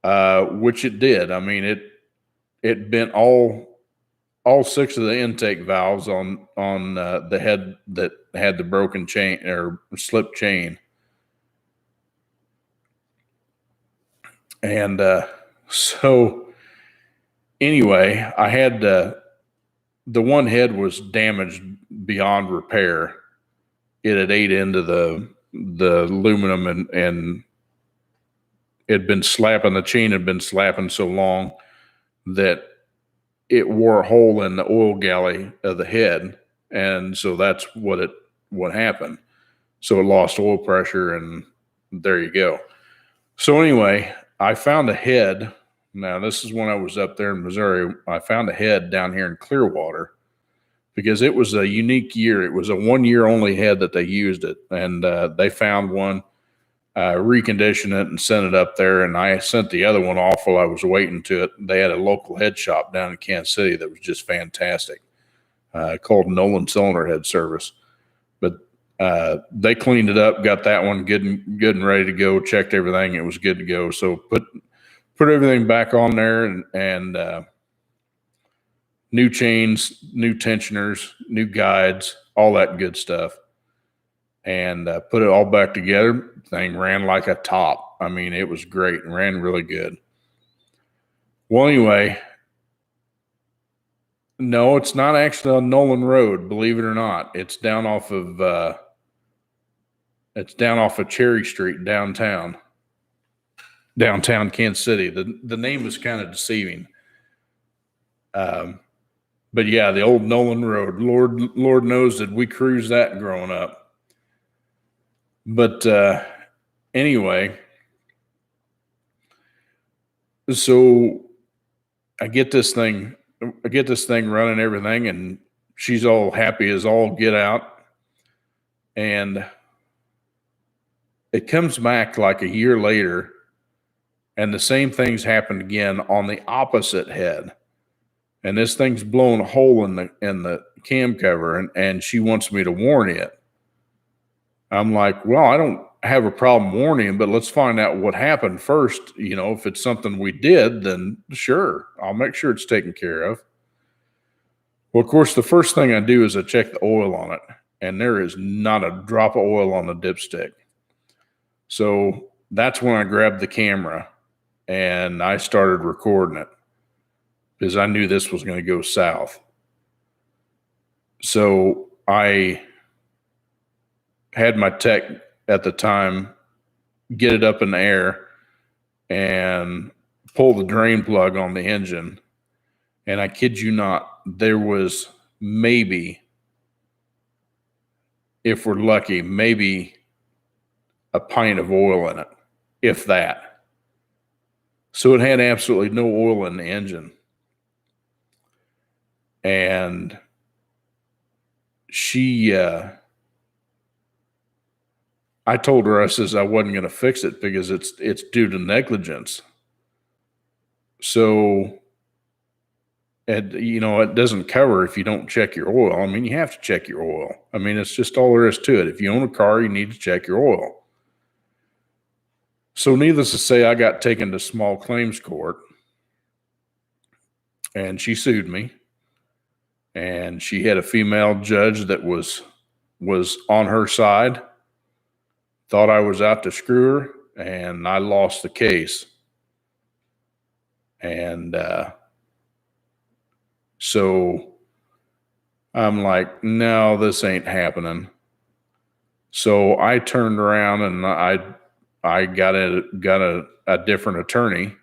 which it did. I mean, it bent all 6 of the intake valves on the head that had the broken chain or slip chain. And so anyway, I had the one head was damaged beyond repair. It had ate into the aluminum and it had been slapping, the chain had been slapping so long that it wore a hole in the oil galley of the head. And so that's what happened. So it lost oil pressure and there you go. So anyway, I found a head. Now, this is when I was up there in Missouri. I found a head down here in Clearwater because it was a unique year. It was a 1 year only head that they used it. And they found one, reconditioned it and sent it up there. And I sent the other one off while I was waiting to it. They had a local head shop down in Kansas City that was just fantastic, called Nolan Cylinder Head Service. But they cleaned it up, got that one good and ready to go, checked everything. It was good to go. So put everything back on there and new chains, new tensioners, new guides, all that good stuff. And put it all back together. Thing ran like a top. I mean, it was great and ran really good. Well, anyway, no, it's not actually on Nolan Road, believe it or not. It's down off of Cherry Street downtown Kansas City. The name is kind of deceiving. But yeah, the old Nolan Road. Lord knows that we cruised that growing up. But anyway, so I get this thing running everything, and she's all happy as all get out. And it comes back like a year later, and the same thing's happened again on the opposite head. And this thing's blown a hole in the cam cover, and she wants me to warn it. I'm like, well, I don't have a problem warning, but let's find out what happened first. If it's something we did, then sure, I'll make sure it's taken care of. Well, of course, the first thing I do is I check the oil on it, and there is not a drop of oil on the dipstick. So that's when I grabbed the camera and I started recording it because I knew this was going to go south. So I had my tech at the time get it up in the air and pull the drain plug on the engine. And I kid you not, there was maybe, if we're lucky, maybe a pint of oil in it, if that. So it had absolutely no oil in the engine. And I told her, I says I wasn't going to fix it because it's due to negligence. So And, you know, it doesn't cover if you don't check your oil. I mean, you have to check your oil. I mean, it's just all there is to it. If you own a car, you need to check your oil. So needless to say, I got taken to small claims court, and she sued me. And she had a female judge that was on her side, thought I was out to screw her, and I lost the case. And so I'm like, no, this ain't happening. So I turned around and I got a different attorney,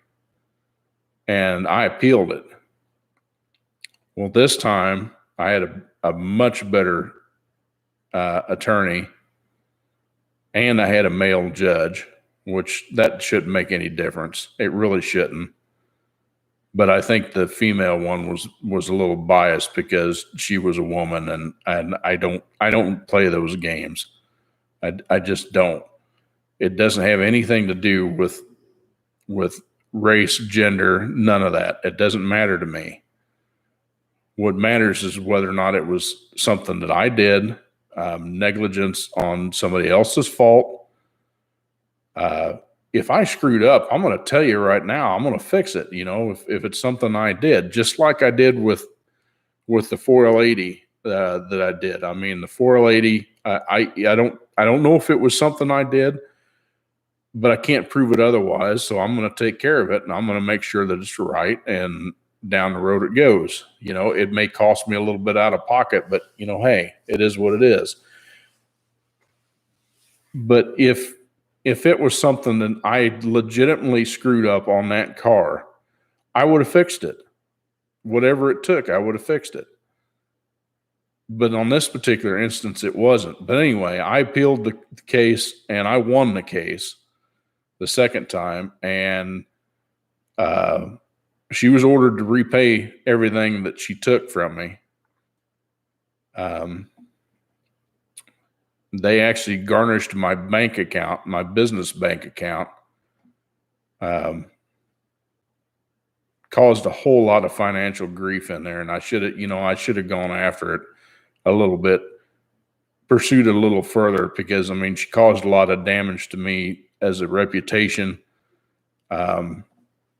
and I appealed it. Well, this time I had a much better attorney, and I had a male judge, which that shouldn't make any difference. It really shouldn't. But I think the female one was a little biased because she was a woman, and I don't play those games. I just don't. It doesn't have anything to do with race, gender, none of that. It doesn't matter to me. What matters is whether or not it was something that I did, negligence on somebody else's fault. If I screwed up, I'm going to tell you right now, I'm going to fix it. You know, if it's something I did, just like I did with the 4L80 that I did. I mean, the 4L80, I don't know if it was something I did, but I can't prove it otherwise. So I'm going to take care of it, and I'm going to make sure that it's right, and down the road it goes. You know, it may cost me a little bit out of pocket, but you know, hey, it is what it is. But if it was something that I legitimately screwed up on that car, I would have fixed it. Whatever it took, I would have fixed it. But on this particular instance, it wasn't. But anyway, I appealed the case, and I won the case the second time, and she was ordered to repay everything that she took from me. They actually garnished my bank account, my business bank account, caused a whole lot of financial grief in there. And I should have gone after it a little bit, pursued it a little further, because I mean, she caused a lot of damage to me as a reputation,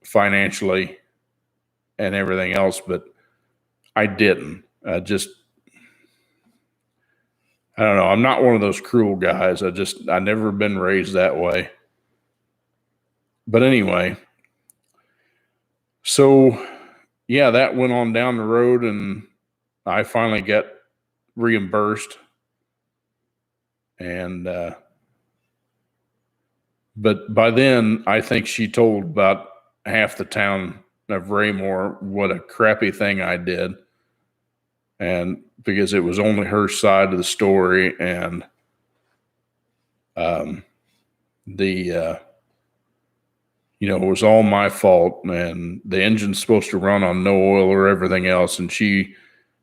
financially and everything else, but I didn't. I don't know. I'm not one of those cruel guys. I never been raised that way. But anyway, so yeah, that went on down the road, and I finally got reimbursed. And, but by then I think she told about half the town of Raymore what a crappy thing I did. And because it was only her side of the story, and it was all my fault, and the engine's supposed to run on no oil or everything else. And she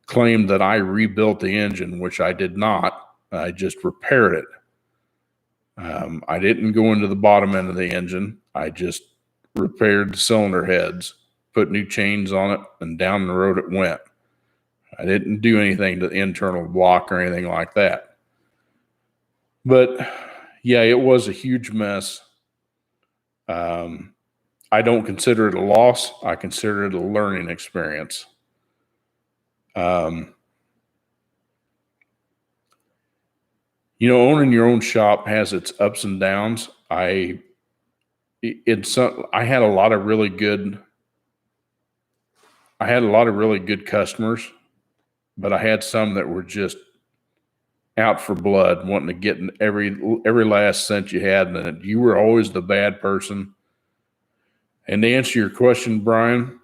claimed that I rebuilt the engine, which I did not. I just repaired it. I didn't go into the bottom end of the engine. I just repaired the cylinder heads, put new chains on it, and down the road it went. I didn't do anything to the internal block or anything like that. But yeah, it was a huge mess. I don't consider it a loss. I consider it a learning experience. Owning your own shop has its ups and downs. I had a lot of really good customers, but I had some that were just out for blood, wanting to get in every last cent you had, and you were always the bad person. And to answer your question, Brian,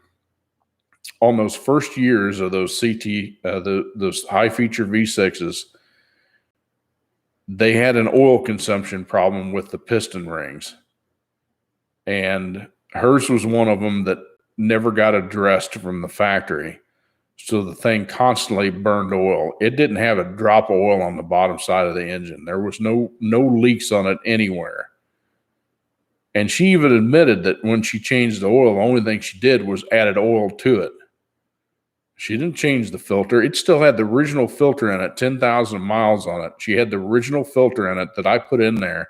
on those first years of those those high feature V6s, they had an oil consumption problem with the piston rings. And hers was one of them that never got addressed from the factory. So the thing constantly burned oil. It didn't have a drop of oil on the bottom side of the engine. There was no leaks on it anywhere. And she even admitted that when she changed the oil, the only thing she did was added oil to it. She didn't change the filter. It still had the original filter in it, 10,000 miles on it. She had the original filter in it that I put in there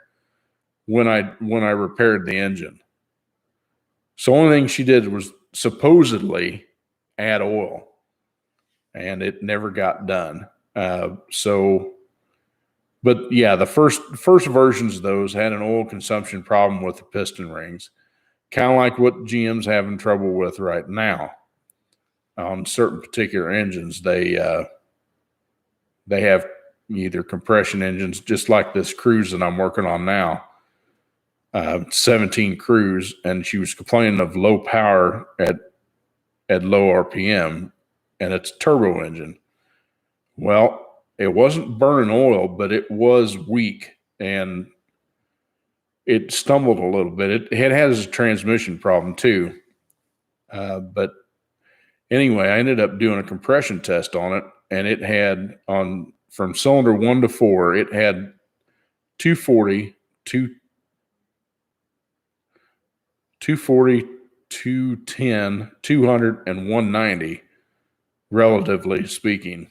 when I repaired the engine. So the only thing she did was supposedly add oil, and it never got done. But yeah, the first versions of those had an oil consumption problem with the piston rings, kind of like what GM's having trouble with right now on certain particular engines. They have either compression engines, just like this Cruise that I'm working on now, 17 Cruise, and she was complaining of low power at low RPM, and it's a turbo engine. Well, it wasn't burning oil, but it was weak, and it stumbled a little bit. It has a transmission problem too. But anyway, I ended up doing a compression test on it, and it had from cylinder 1 to 4, it had 240, 210, 200, and 190, relatively speaking.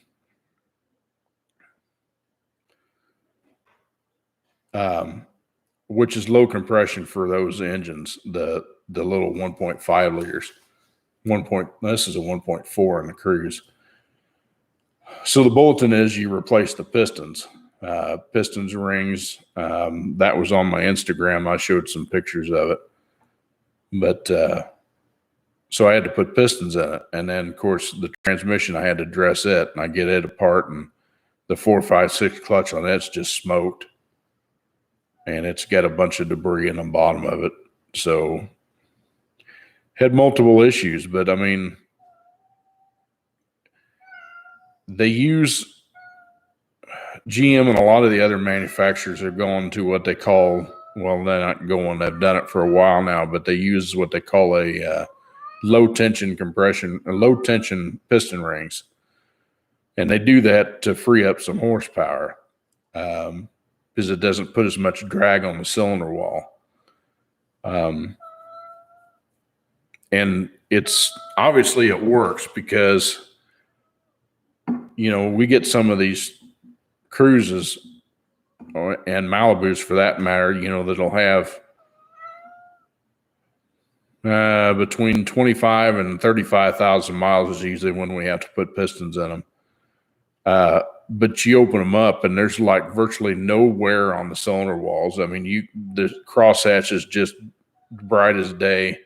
Which is low compression for those engines, the little 1.5 liters. This is a 1.4 in the Cruise. So the bulletin is you replace the pistons, rings. That was on my Instagram. I showed some pictures of it. But so I had to put pistons in it. And then, of course, the transmission, I had to dress it, and I get it apart, and the 4, 5, 6 clutch on it's just smoked. And it's got a bunch of debris in the bottom of it. So had multiple issues, but I mean, they use GM and a lot of the other manufacturers are going to what they call, well, they're not going, they've done it for a while now, but they use what they call a low tension piston rings. And they do that to free up some horsepower because it doesn't put as much drag on the cylinder wall. And it's obviously it works because, we get some of these Cruises and Malibus for that matter, that'll have between 25 and 35,000 miles is usually when we have to put pistons in them. But you open them up and there's like virtually no wear on the cylinder walls. I mean, the crosshatch is just bright as day.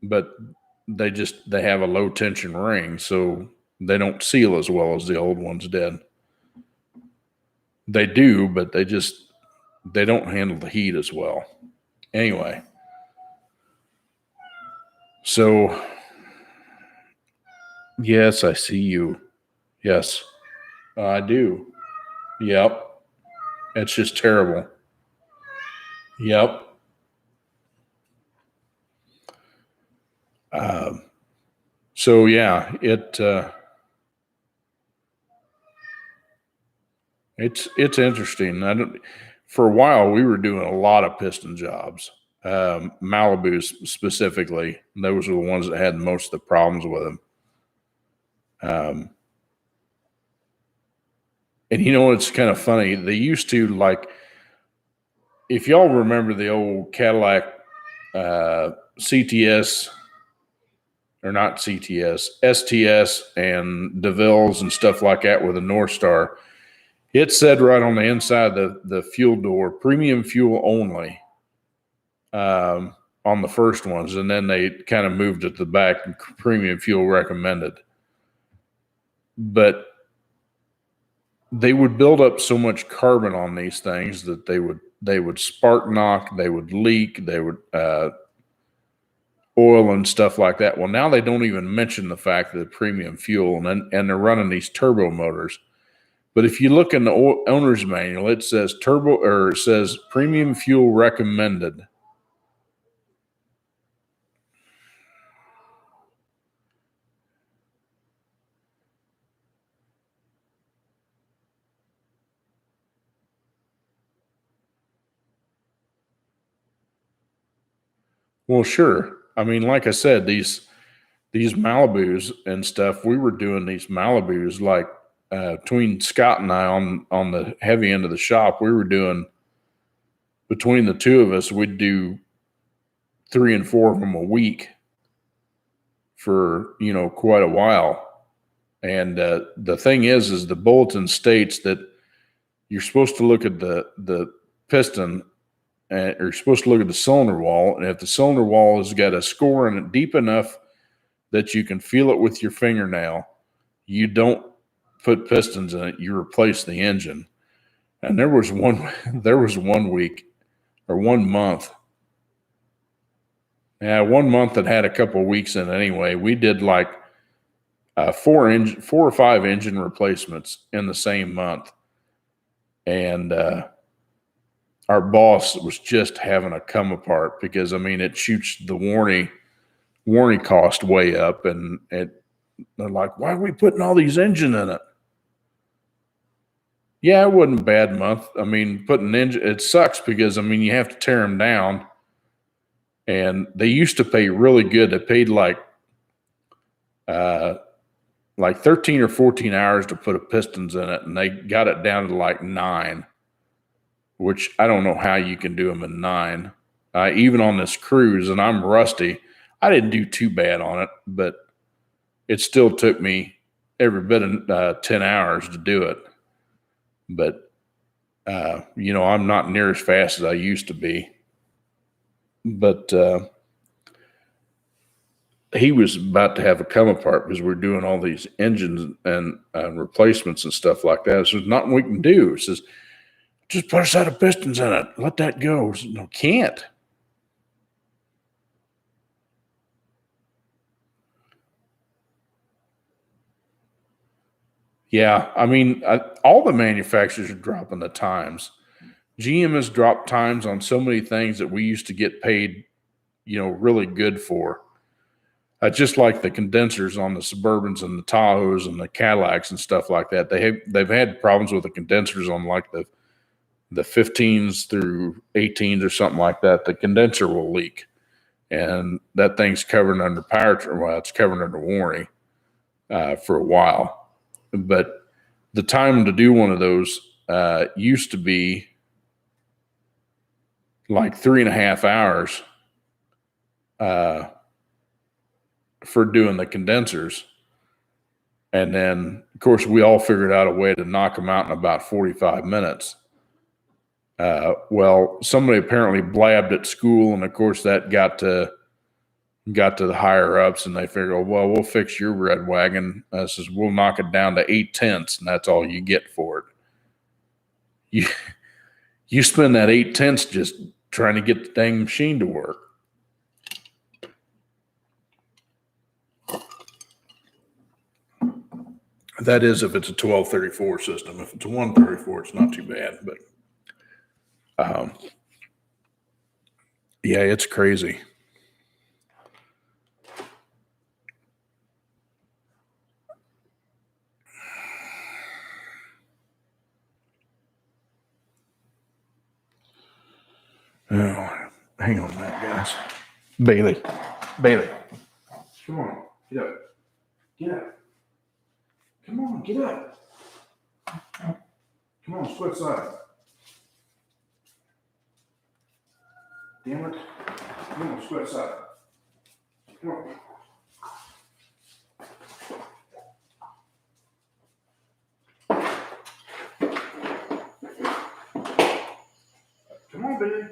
But they have a low tension ring, so they don't seal as well as the old ones did. They do, but they don't handle the heat as well. Anyway, so yes, I see you. Yes, I do. Yep. It's just terrible. Yep. So yeah, it's interesting. For a while we were doing a lot of piston jobs, Malibus specifically. Those were the ones that had most of the problems with them. And it's kind of funny. They used to, like, if y'all remember the old Cadillac CTS, or not CTS, STS and DeVille's and stuff like that with a North Star, it said right on the inside of the fuel door, premium fuel only, on the first ones. And then they kind of moved it to the back, premium fuel recommended. But they would build up so much carbon on these things that they would spark knock, they would leak, they would oil and stuff like that. Well, now they don't even mention the fact that the premium fuel, and they're running these turbo motors. But if you look in the owner's manual, it says it says premium fuel recommended. Well, sure. I mean, like I said, these these Malibus and stuff, we were doing these Malibus like between Scott and I on the heavy end of the shop, we were doing between the two of us, we'd do 3 and 4 of them a week for, quite a while. And the thing is the bulletin states that you're supposed to look at the piston, or you're supposed to look at the cylinder wall. And if the cylinder wall has got a score in it deep enough that you can feel it with your fingernail, you don't put pistons in it. You replace the engine. And there was one week or 1 month. Yeah, 1 month that had a couple of weeks in it anyway. We did like 4 or 5 engine replacements in the same month. And our boss was just having a come apart because, it shoots the warranty cost way up. And they're like, why are we putting all these engine in it? Yeah, it wasn't a bad month. Putting engine, it sucks because, you have to tear them down. And they used to pay really good. They paid like 13 or 14 hours to put a pistons in it. And they got it down to like 9, which I don't know how you can do them in 9. Even on this cruise, and I'm rusty, I didn't do too bad on it, but it still took me every bit of 10 hours to do it. But, I'm not near as fast as I used to be. But he was about to have a come apart because we're doing all these engines and replacements and stuff like that. So there's nothing we can do. It says, just put a set of pistons in it. Let that go. Said, no, can't. Yeah, all the manufacturers are dropping the times. GM has dropped times on so many things that we used to get paid, really good for. Just like the condensers on the Suburbans and the Tahoes and the Cadillacs and stuff like that. They've had problems with the condensers on like the 15s through 18s or something like that. The condenser will leak, and that thing's covered under powertrain. Well, it's covered under warranty for a while, but the time to do one of those used to be like 3.5 hours for doing the condensers. And then, of course, we all figured out a way to knock them out in about 45 minutes. Well, somebody apparently blabbed at school, and of course that got to the higher ups, and they figured, oh, well, we'll fix your red wagon. Says we'll knock it down to 0.8, and that's all you get for it. You spend that 0.8 just trying to get the dang machine to work. That is if it's a 1234 system. If it's a 134, it's not too bad. But yeah, it's crazy. Oh, hang on a minute, guys. Bailey. Come on, get up. Come on, get up. Come on, switch sides. Damn it. Come on, switch sides. Come on. Come on, Bailey.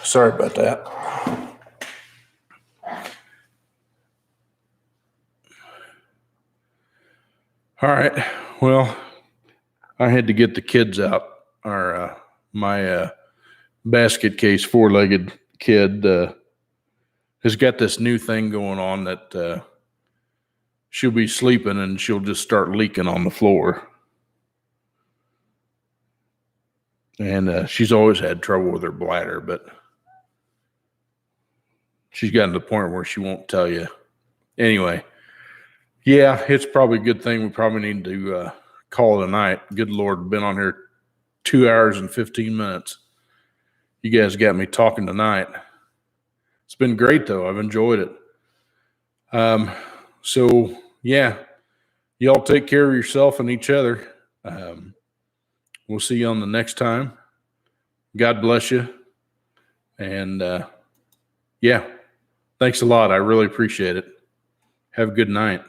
Sorry about that. All right. Well, I had to get the kids out. My basket case 4-legged kid has got this new thing going on that she'll be sleeping and she'll just start leaking on the floor. And she's always had trouble with her bladder, but she's gotten to the point where she won't tell you. Anyway, yeah, it's probably a good thing we probably need to call it a night. Good Lord, been on here 2 hours and 15 minutes. You guys got me talking tonight. It's been great, though. I've enjoyed it. So, yeah, y'all take care of yourself and each other. We'll see you on the next time. God bless you. And, yeah, thanks a lot. I really appreciate it. Have a good night.